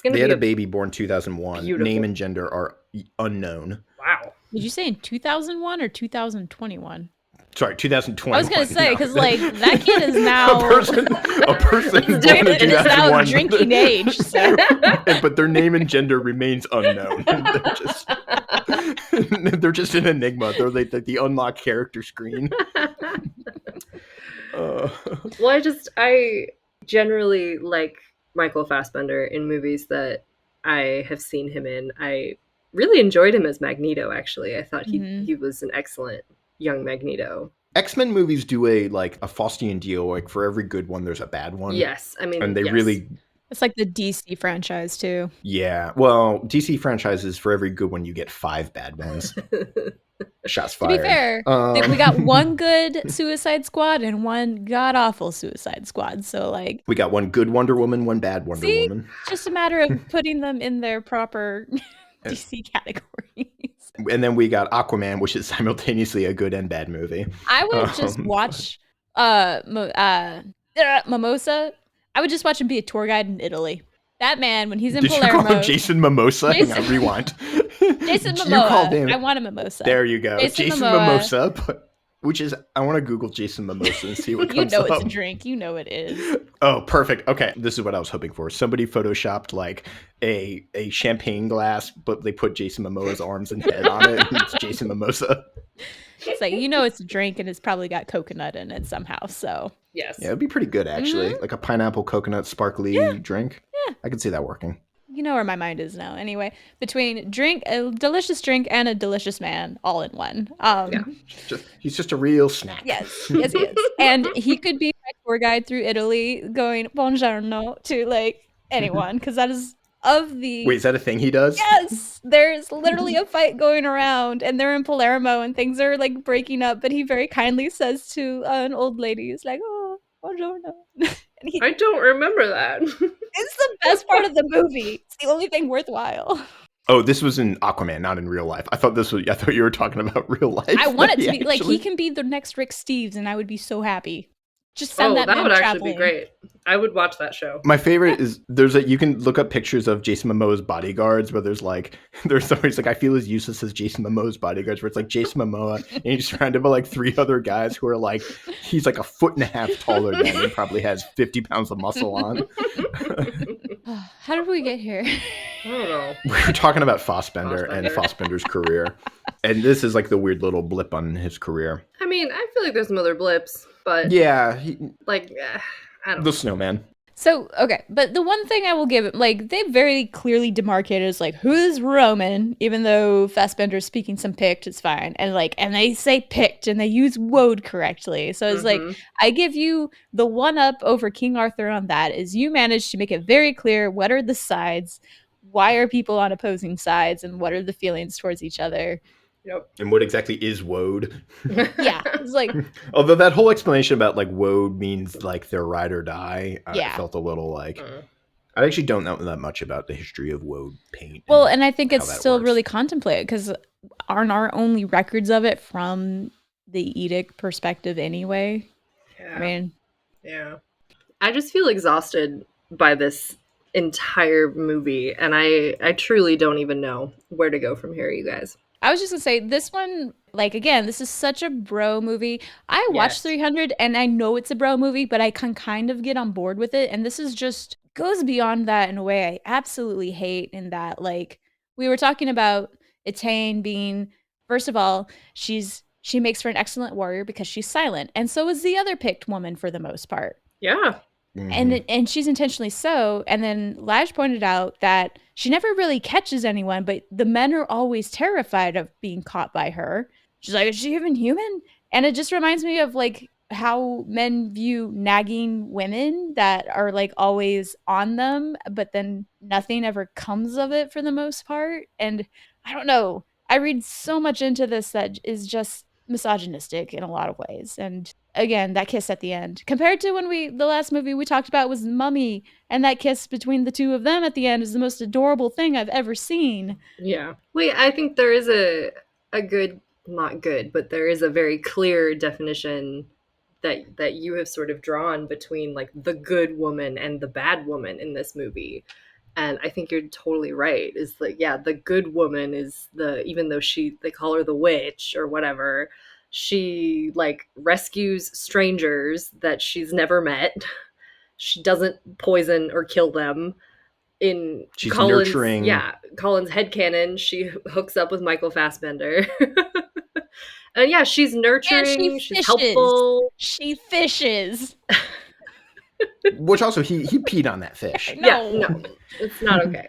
They had a baby born 2001. Beautiful. Name and gender are unknown. Wow. Did you say in 2001 or 2021? Sorry, 2020. I was going to say, because like that kid is now a person born in 2001. Is now drinking age. So. But their name and gender remains unknown. They're just an enigma. They're like the unlocked character screen. Well, I generally like Michael Fassbender in movies that I have seen him in. I really enjoyed him as Magneto, actually. I thought he was an excellent young Magneto. X-Men movies do a Faustian deal. Like for every good one, there's a bad one. Yes. I mean, and they really... It's like the DC franchise, too. Yeah. Well, DC franchises, for every good one, you get 5 bad ones. Shots fired. To be fair, we got one good Suicide Squad and one god-awful Suicide Squad. So, like... We got one good Wonder Woman, one bad Wonder Woman. It's just a matter of putting them in their proper DC categories. And then we got Aquaman, which is simultaneously a good and bad movie. I would just watch Mimosa. I would just watch him be a tour guide in Italy. That man, when he's in Palermo. Did you call him Jason Mimosa? Hang on, rewind. Jason Momoa. I want a mimosa. There you go. Jason Mimosa. Which is, I want to Google Jason Mimosa and see what comes up. You know it's a drink. You know it is. Oh, perfect. Okay, this is what I was hoping for. Somebody photoshopped like a champagne glass, but they put Jason Momoa's arms and head on it, and it's Jason Mimosa. It's like, you know it's a drink, and it's probably got coconut in it somehow, so. Yes. Yeah, it'd be pretty good, actually. Like a pineapple coconut sparkly drink. Yeah. I could see that working. You know where my mind is now. Anyway, between a delicious drink and a delicious man, all in one. He's just a real snack. Yes, he is. And he could be my tour guide through Italy, going buongiorno to like anyone, because that is of the. Wait, is that a thing he does? Yes, there's literally a fight going around, and they're in Palermo, and things are like breaking up. But he very kindly says to an old lady, "He's like, oh, buongiorno." I don't remember that. It's the best part of the movie. It's the only thing worthwhile. Oh, this was in Aquaman, not in real life. I thought you were talking about real life. I want it to be like he can be the next Rick Steves, and I would be so happy. Just send that that man would actually be traveling. great. I would watch that show. My favorite is you can look up pictures of Jason Momoa's bodyguards where there's somebody's like, I feel as useless as Jason Momoa's bodyguards, where it's like Jason Momoa and he's surrounded by like 3 other guys who are like, he's like a foot and a half taller than him and probably has 50 pounds of muscle on. How did we get here? I don't know. We were talking about Fassbender and Fassbender's career. And this is like the weird little blip on his career. I mean, I feel like there's some other blips, but Yeah. I don't know. The snowman. So, okay, but the one thing I will give it, like, they very clearly demarcated as, like, who's Roman, even though Fassbender's speaking some Pict, it's fine. And, like, and they say Pict, and they use woad correctly. So it's like, I give you the one-up over King Arthur on that, is you managed to make it very clear what are the sides, why are people on opposing sides, and what are the feelings towards each other. Yep. And what exactly is woad? Yeah, it's like... Although that whole explanation about, like, woad means, like, they're ride or die, Yeah. I felt a little, like... I actually don't know that much about the history of woad paint. Well, and I think it's still works. really contemplated, because aren't our only records of it from the edict perspective anyway? Yeah. I mean... Yeah. I just feel exhausted by this entire movie, and I truly don't even know where to go from here, you guys. I was just gonna say, this one, like, again, this is such a bro movie. I watched 300, and I know it's a bro movie, but I can kind of get on board with it, and this is just goes beyond that in a way I absolutely hate, in that, like, we were talking about Etain being, first of all, she makes for an excellent warrior because she's silent, and so is the other picked woman for the most part. Yeah. And she's intentionally so. And then Laj pointed out that she never really catches anyone, but the men are always terrified of being caught by her. She's like, is she even human? And it just reminds me of, like, how men view nagging women that are, like, always on them, but then nothing ever comes of it for the most part. And I don't know. I read so much into this that is just misogynistic in a lot of ways. And again, that kiss at the end, compared to when the last movie we talked about was Mummy, and that kiss between the two of them at the end is the most adorable thing I've ever seen. Yeah. Wait, I think there is a good, not good, but there is a very clear definition that you have sort of drawn between, like, the good woman and the bad woman in this movie. And I think you're totally right. Is like, yeah, the good woman is even though they call her the witch or whatever, she, like, rescues strangers that she's never met. She doesn't poison or kill them. She's nurturing. Yeah, Colin's headcanon, she hooks up with Michael Fassbender. And yeah, she's nurturing, she's helpful. She fishes. Which also, he peed on that fish. No. Yeah, no, it's not okay.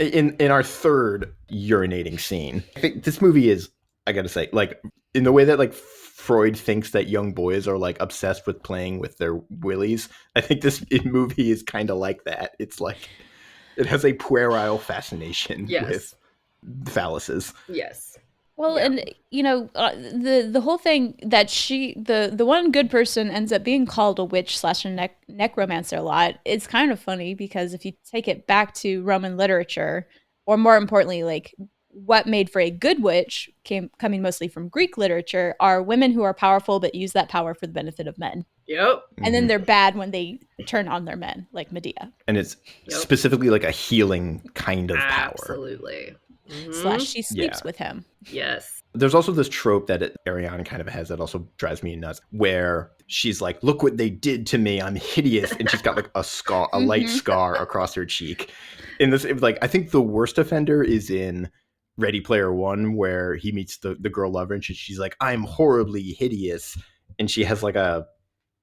In our third urinating scene, I think this movie is, I gotta say, like, in the way that, like, Freud thinks that young boys are, like, obsessed with playing with their willies, I think this movie is kind of like that. It's like, it has a puerile fascination with phalluses. Yes. Well, yeah. And, you know, the whole thing that the one good person ends up being called a witch / a necromancer a lot. It's kind of funny because if you take it back to Roman literature, or more importantly, like, what made for a good witch coming mostly from Greek literature are women who are powerful but use that power for the benefit of men. Yep. And then they're bad when they turn on their men, like Medea. And it's specifically like a healing kind of power. Absolutely. / she sleeps with him. Yes. There's also this trope that Ariane kind of has that also drives me nuts, where she's like, look what they did to me, I'm hideous, and she's got, like, a scar, a light scar across her cheek. In this, like, I think the worst offender is in Ready Player One, where he meets the girl lover, and she's like, I'm horribly hideous, and she has, like, a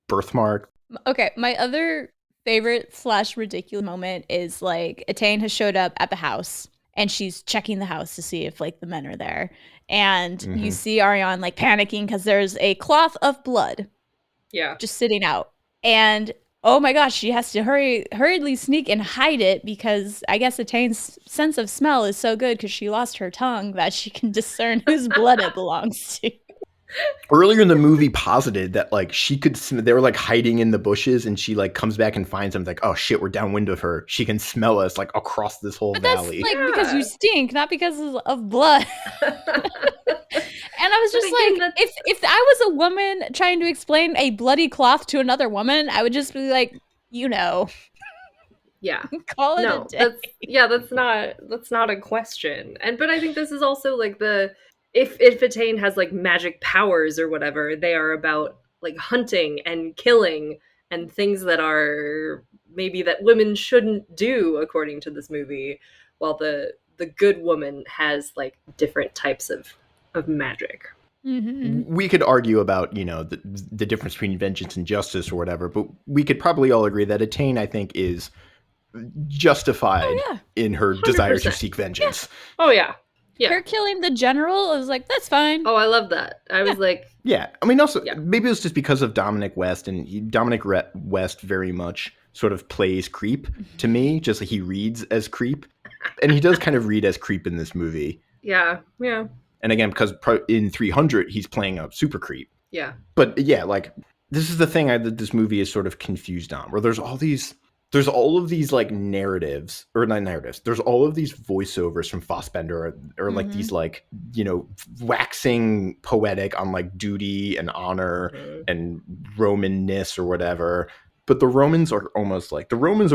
birthmark. Okay, my other favorite / ridiculous moment is, like, Etain has showed up at the house, and she's checking the house to see if, like, the men are there. And you see Ariane, like, panicking because there's a cloth of blood just sitting out. And, oh my gosh, she has to hurriedly sneak and hide it because I guess Etain's sense of smell is so good because she lost her tongue that she can discern whose blood it belongs to. earlier in the movie posited that like she could they were like hiding in the bushes and she like comes back and finds them like, oh shit, we're downwind of her, she can smell us like across this whole But that's valley. like because you Yeah. stink, not because of blood. And I was But just again, like, that's if I was a woman trying to explain a bloody cloth to another woman, I would just be like, you know, yeah. call it a No, day. that's not a question. And but I think this is also like the if Etain has like magic powers or whatever, they are about like hunting and killing and things that are maybe that women shouldn't do according to this movie, while the good woman has like different types of magic. Mm-hmm. We could argue about, you know, the difference between vengeance and justice or whatever, but we could probably all agree that Etain, I think, is justified Oh yeah, in her desire to 100%. seek yeah. vengeance. Oh yeah. Yeah. Her killing the general, I was like, that's fine. Oh, I love that. I Yeah. was like, Yeah, I mean, also yeah. maybe it's just because of Dominic West, and West very much sort of plays creep to me, just like he reads as creep, and he does kind of read as creep in this movie. Yeah. Yeah. And again, because in 300 he's playing a super creep. Yeah. But yeah, like this is the thing that this movie is sort of confused on, where there's all of these like narratives, or not narratives, there's all of these voiceovers from Fassbender, or like these like, you know, waxing poetic on like duty and honor and Romanness or whatever. But the Romans are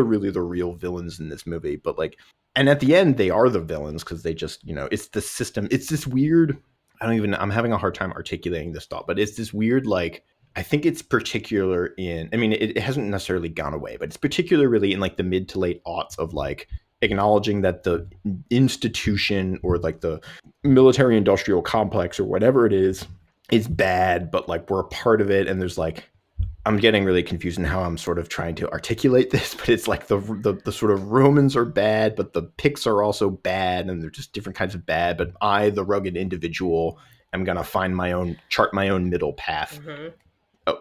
really the real villains in this movie. But like, and at the end they are the villains because they just, you know, it's the system. It's this weird, I'm having a hard time articulating this thought, but it's this weird, like, I think it's particular in, I mean, it hasn't necessarily gone away, but it's particular really in like the mid to late aughts of like acknowledging that the institution or like the military industrial complex or whatever it is bad, but like we're a part of it. And there's like, I'm getting really confused in how I'm sort of trying to articulate this, but it's like the sort of Romans are bad, but the Picts are also bad, and they're just different kinds of bad. But I, the rugged individual, am gonna chart my own middle path,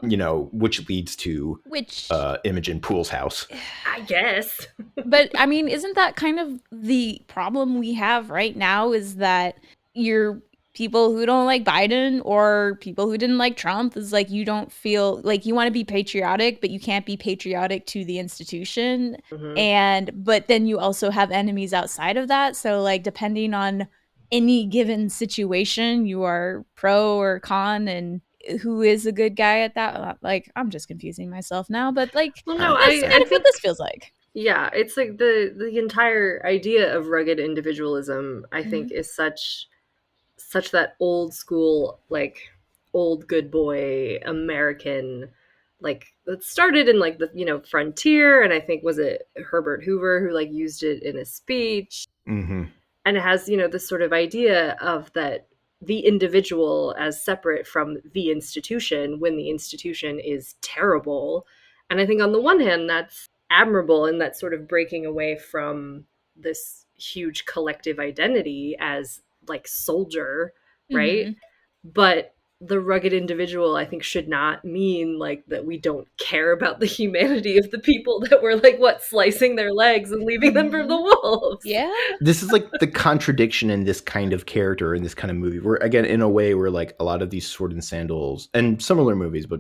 you know, which leads to Which, Imogen Poole's house. I guess. but I mean, isn't that kind of the problem we have right now? Is that you're people who don't like Biden or people who didn't like Trump is like you don't feel like you want to be patriotic, but you can't be patriotic to the institution. But then you also have enemies outside of that. So like depending on any given situation, you are pro or con, and who is a good guy at that. Like I'm just confusing myself now, but like Well, no, that's I kind of what think this feels like. yeah, it's like the entire idea of rugged individualism, I think, is such that old school, like old good boy American, like it started in like the, you know, frontier, and I think was it Herbert Hoover who like used it in a speech, Mm-hmm. and it has, you know, this sort of idea of that the individual as separate from the institution when the institution is terrible. And I think on the one hand that's admirable, and that's sort of breaking away from this huge collective identity as like soldier, right? Mm-hmm. But the rugged individual, I think, should not mean like that we don't care about the humanity of the people that were like what slicing their legs and leaving them for the wolves. Yeah. This is like the contradiction in this kind of character in this kind of movie, where again, in a way, where like a lot of these sword and sandals and similar movies, but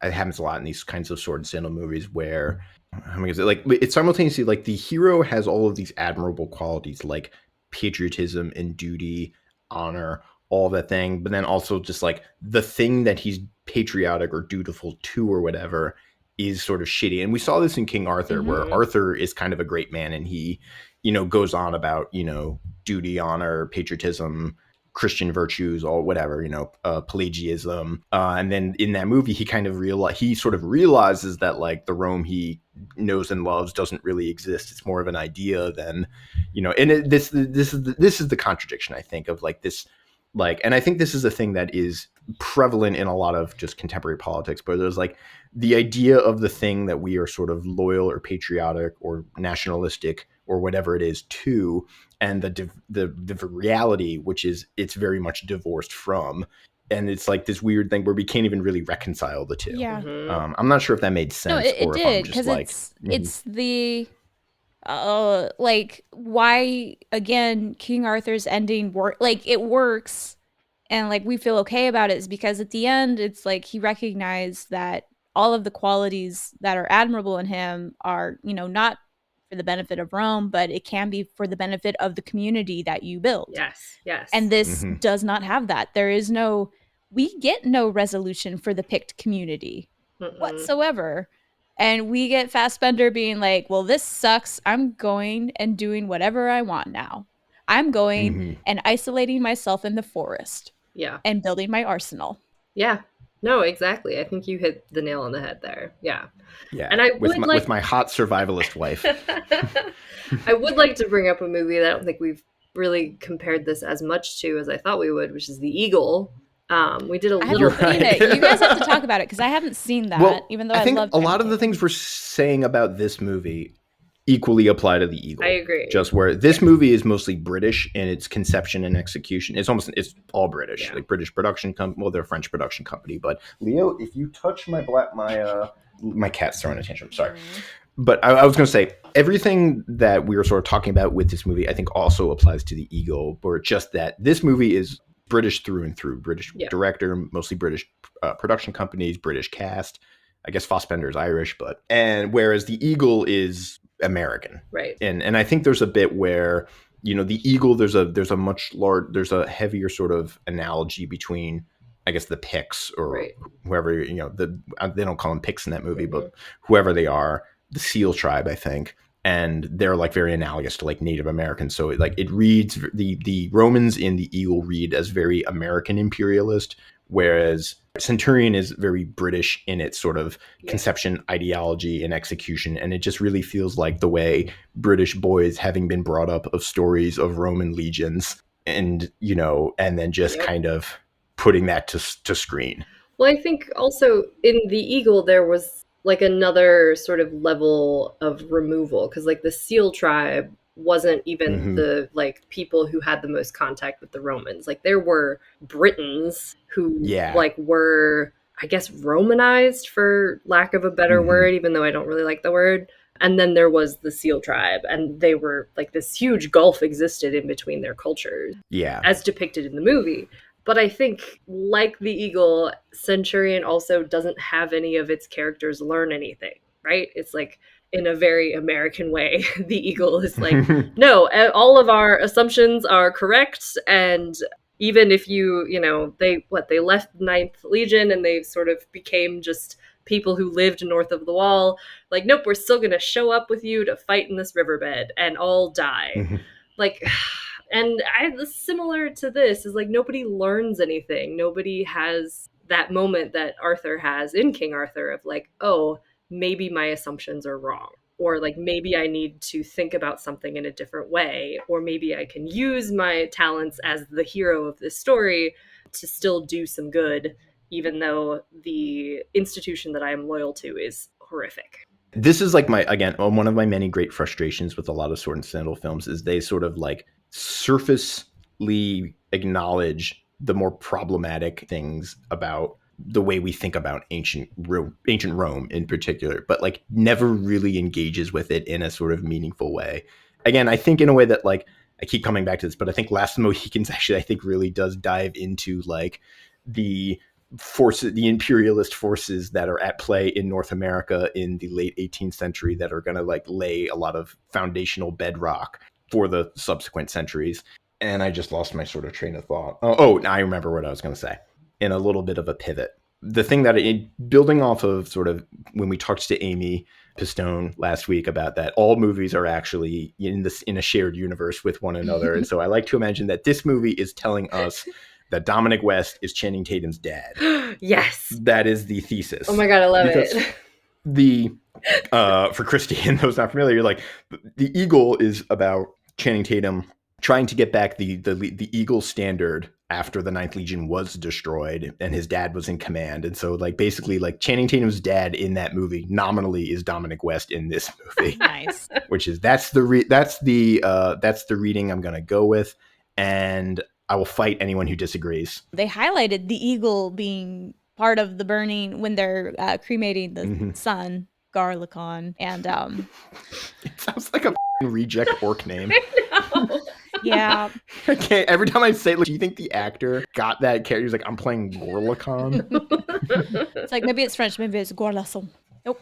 it happens a lot in these kinds of sword and sandal movies where, how am I gonna say, like it's simultaneously like the hero has all of these admirable qualities like patriotism and duty, honor, all that thing, but then also just like the thing that he's patriotic or dutiful to or whatever is sort of shitty. And we saw this in King Arthur, where Arthur is kind of a great man, and he, you know, goes on about, you know, duty, honor, patriotism, Christian virtues, all whatever, you know, Pelagianism. And then in that movie, he kind of realizes that like the Rome he knows and loves doesn't really exist. It's more of an idea than, you know, and this is the contradiction, I think, of like this, like, and I think this is a thing that is prevalent in a lot of just contemporary politics, but there's like the idea of the thing that we are sort of loyal or patriotic or nationalistic or whatever it is to, and the reality, which is it's very much divorced from. And it's like this weird thing where we can't even really reconcile the two. Yeah. I'm not sure if that made No, sense, it or if I'm did, just because like, it's the like why again King Arthur's ending work, like it works and like we feel okay about it is because at the end it's like he recognized that all of the qualities that are admirable in him are, you know, not for the benefit of Rome, but it can be for the benefit of the community that you build. Yes, And yes. this does not have that. There is no, we get no resolution for the picked community Mm-mm. whatsoever. And we get Fassbender being like, well, this sucks. I'm going and doing whatever I want now. I'm going and isolating myself in the forest Yeah. and building my arsenal. Yeah. No, exactly. I think you hit the nail on the head there. Yeah. Yeah. And I with would my, like with my hot survivalist wife. I would like to bring up a movie that I don't think we've really compared this as much to as I thought we would, which is The Eagle. We did a I little haven't seen right. it. You guys have to talk about it because I haven't seen that, Well, even though I think love a lot of Channing the things we're saying about this movie equally apply to The Eagle. I agree. Just where this movie is mostly British in its conception and execution. It's all British. Yeah. Like British production company. Well, they're a French production company. But Leo, if you touch my cat's throwing a tantrum. Sorry. But I was going to say, everything that we were sort of talking about with this movie, I think also applies to The Eagle, or just that this movie is British through and through. British director, mostly British production companies, British cast. I guess Fassbender's Irish, and whereas The Eagle is American. Right. And I think there's a bit where, you know, The Eagle, there's a heavier sort of analogy between, I guess, the Picts or whoever, you know, they don't call them Picts in that movie, but whoever they are, the Seal tribe, I think. And they're like very analogous to like Native Americans. So it reads, the Romans in The Eagle read as very American imperialist, whereas Centurion is very British in its sort of conception, ideology, and execution. And it just really feels like the way British boys, having been brought up of stories of Roman legions, and, you know, and then just kind of putting that to screen. Well, I think also in The Eagle, there was like another sort of level of removal, because like the Seal tribe wasn't even the like people who had the most contact with the Romans. Like there were Britons who like were, I guess, Romanized, for lack of a better word, even though I don't really like the word. And then there was the Seal tribe, and they were like, this huge gulf existed in between their cultures, as depicted in the movie. But I think, like The Eagle, Centurion also doesn't have any of its characters learn anything, right? It's like, in a very American way, The Eagle is like, no, all of our assumptions are correct, and even if you know, they left Ninth Legion and they sort of became just people who lived north of the wall, like, nope, we're still gonna show up with you to fight in this riverbed and all die. Like, and similar to this is like, nobody learns anything. Nobody has that moment that Arthur has in King Arthur of like, oh, maybe my assumptions are wrong, or like maybe I need to think about something in a different way, or maybe I can use my talents as the hero of this story to still do some good, even though the institution that I am loyal to is horrific. This is like one of my many great frustrations with a lot of Sword and Sandal films is they sort of like surfacely acknowledge the more problematic things about the way we think about ancient Rome in particular, but like never really engages with it in a sort of meaningful way. Again, I think in a way that, like, I keep coming back to this, but I think Last of the Mohicans actually, I think, really does dive into like the imperialist forces that are at play in North America in the late 18th century that are going to like lay a lot of foundational bedrock for the subsequent centuries. And I just lost my sort of train of thought. Oh, I remember what I was going to say. In a little bit of a pivot. The thing that building off of sort of when we talked to Amy Pistone last week about that, all movies are actually in a shared universe with one another. And so I like to imagine that this movie is telling us that Dominic West is Channing Tatum's dad. Yes. That is the thesis. Oh my God, I love it. For Christy and those not familiar, you're like, The Eagle is about Channing Tatum trying to get back the Eagle standard after the Ninth Legion was destroyed and his dad was in command. And so like basically like Channing Tatum's dad in that movie nominally is Dominic West in this movie. Nice. Which is that's the reading I'm going to go with, and I will fight anyone who disagrees. They highlighted the eagle being part of the burning when they're cremating the son, Garlicon, and it sounds like a reject orc name. I know. Yeah. Okay, every time I say, like, do you think the actor got that character? He's like, I'm playing Gorlacon. It's like, maybe it's French, maybe it's Gorlason. Nope.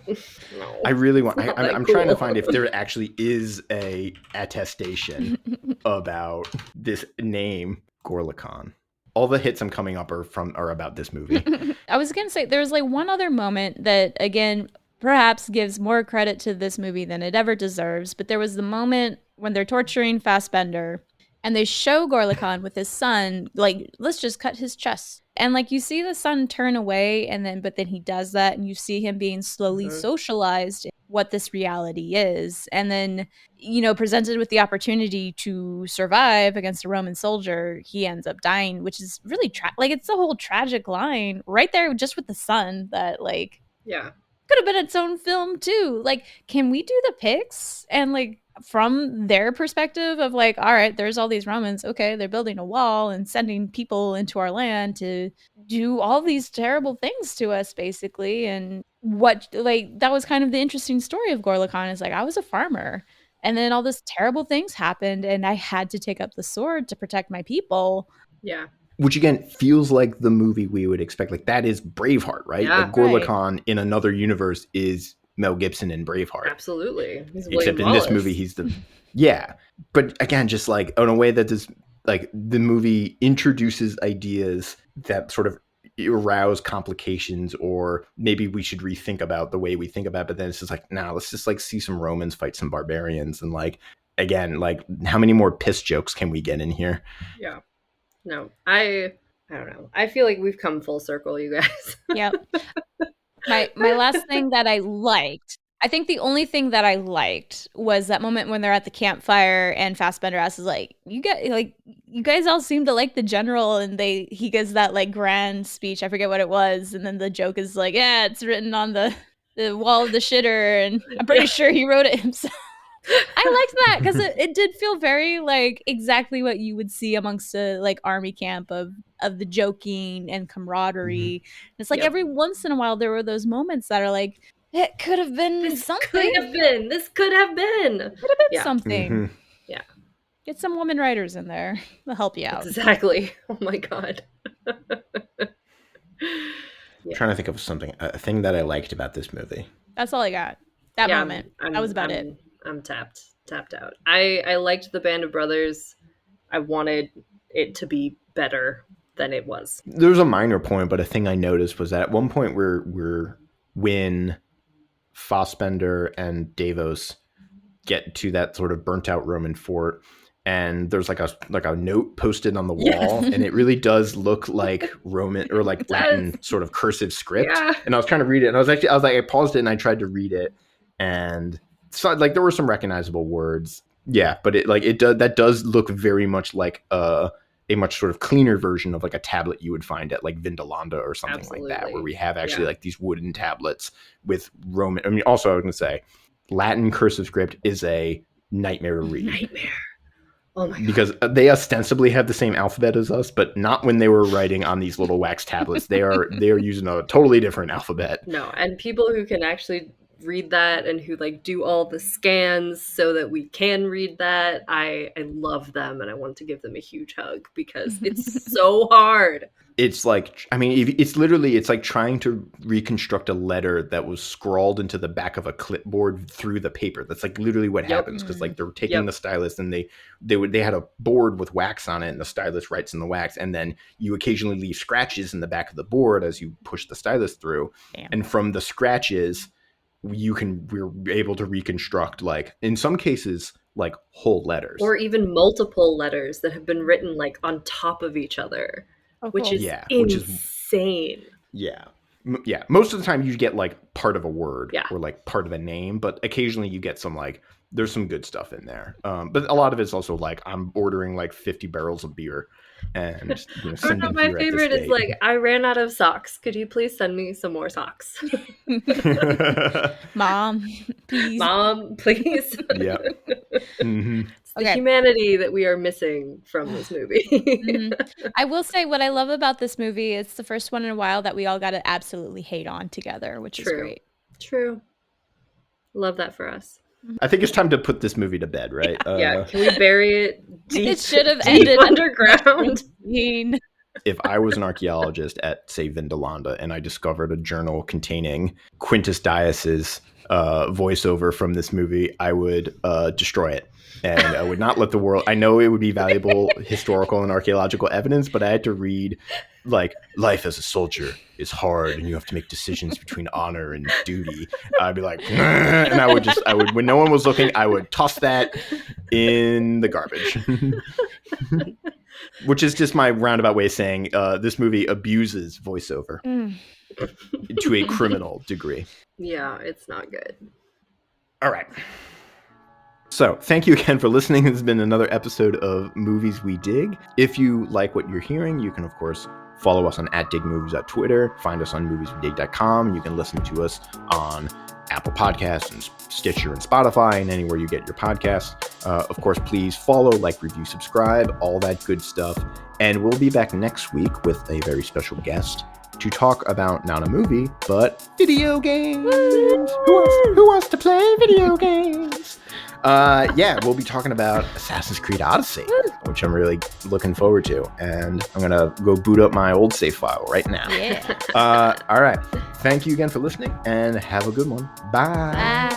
No, I really want. it's not I'm that I'm trying to cool. find if there actually is a attestation about this name, Gorlacon. All the hits I'm coming up are about this movie. I was gonna say there's like one other moment that again perhaps gives more credit to this movie than it ever deserves, but there was the moment when they're torturing Fassbender and they show Gorlacon with his son, like, let's just cut his chest. And like you see the son turn away and then but then he does that and you see him being slowly socialized in what this reality is. And then, you know, presented with the opportunity to survive against a Roman soldier, he ends up dying, which is really like it's a whole tragic line right there just with the son that like Yeah. could have been its own film too. Like, can we do the pics and like from their perspective of like, all right, there's all these Romans. Okay, they're building a wall and sending people into our land to do all these terrible things to us, basically. And what like that was kind of the interesting story of Gorlacon is like I was a farmer. And then all this terrible things happened, and I had to take up the sword to protect my people. Yeah. Which again feels like the movie we would expect. Like that is Braveheart, right? Yeah. Like Gorlacon in another universe is Mel Gibson in Braveheart. Absolutely. He's Except William in this Wallace. movie, he's the But again, just like in a way that is like the movie introduces ideas that sort of arouse complications, or maybe we should rethink about the way we think about it. But then it's just like, nah, let's just like see some Romans fight some barbarians, and like again, like how many more piss jokes can we get in here? Yeah. No, I don't know. I feel like we've come full circle, you guys. Yep. My last thing that I liked, I think the only thing that I liked was that moment when they're at the campfire and Fassbender asks like, you guys all seem to like the general, and he gives that like grand speech. I forget what it was, and then the joke is like, yeah, it's written on the wall of the shitter, and I'm pretty sure he wrote it himself. I liked that because it did feel very like exactly what you would see amongst a like army camp of the joking and camaraderie. It's like every once in a while there were those moments that are like, it could have been This something. could have been. This could have been. Could have been something. Mhm. Yeah. Get some woman writers in there. They'll help you out. Exactly. Oh my god. Trying to think of something, a thing that I liked about this movie. That's all I got. That moment. That was about it. I'm tapped out. I liked the Band of Brothers. I wanted it to be better than it was. There's a minor point, but a thing I noticed was that at one point when Fassbender and Davos get to that sort of burnt out Roman fort, and there's like a note posted on the wall, and it really does look like Roman or like Latin sort of cursive script. Yeah. And I was trying to read it, and I paused it and I tried to read it, and so like there were some recognizable words. Yeah, but that does look very much like a much sort of cleaner version of like a tablet you would find at like Vindolanda or something like that, where we have actually like these wooden tablets with Roman. I mean, also I was going to say Latin cursive script is a nightmare to read. Nightmare. Oh my God. Because they ostensibly have the same alphabet as us, but not when they were writing on these little wax tablets. They are using a totally different alphabet. No, and people who can actually read that and who like do all the scans so that we can read that, I love them, and I want to give them a huge hug because it's so hard. It's like, I mean, it's like trying to reconstruct a letter that was scrawled into the back of a clipboard through the paper. That's like literally what happens, because like they're taking the stylus and they had a board with wax on it, and the stylus writes in the wax, and then you occasionally leave scratches in the back of the board as you push the stylus through. Damn. And from the scratches, we're able to reconstruct, like in some cases, like whole letters, or even multiple letters that have been written like on top of each other. Oh, cool. Which is insane. Yeah. Most of the time you get like part of a word or like part of a name, but occasionally you get some like, there's some good stuff in there. But a lot of it's also like, I'm ordering like 50 barrels of beer and send them my favorite is like, I ran out of socks. Could you please send me some more socks? Mom, please. Mom, please. Yeah. Mm-hmm. It's the humanity that we are missing from this movie. I will say what I love about this movie, it's the first one in a while that we all got to absolutely hate on together, which is great. True. Love that for us. I think it's time to put this movie to bed, right? Yeah, can we bury it deep, It should have deep ended underground? If I was an archaeologist at, say, Vindolanda, and I discovered a journal containing Quintus Dias's voiceover from this movie, I would destroy it. And I would not let the world... I know it would be valuable historical and archaeological evidence, but I had to read, like, life as a soldier is hard and you have to make decisions between honor and duty. I'd be like, and I would, when no one was looking, I would toss that in the garbage. Which is just my roundabout way of saying this movie abuses voiceover to a criminal degree. Yeah, it's not good. All right. So, thank you again for listening. This has been another episode of Movies We Dig. If you like what you're hearing, you can, of course, follow us on @DigMovies on Twitter, find us on movieswedig.com. You can listen to us on Apple Podcasts and Stitcher and Spotify and anywhere you get your podcasts. Of course, please follow, like, review, subscribe, all that good stuff. And we'll be back next week with a very special guest to talk about not a movie, but video games. Who wants to play video games? Yeah, we'll be talking about Assassin's Creed Odyssey, which I'm really looking forward to. And I'm going to go boot up my old save file right now. Yeah. All right. Thank you again for listening, and have a good one. Bye. Bye.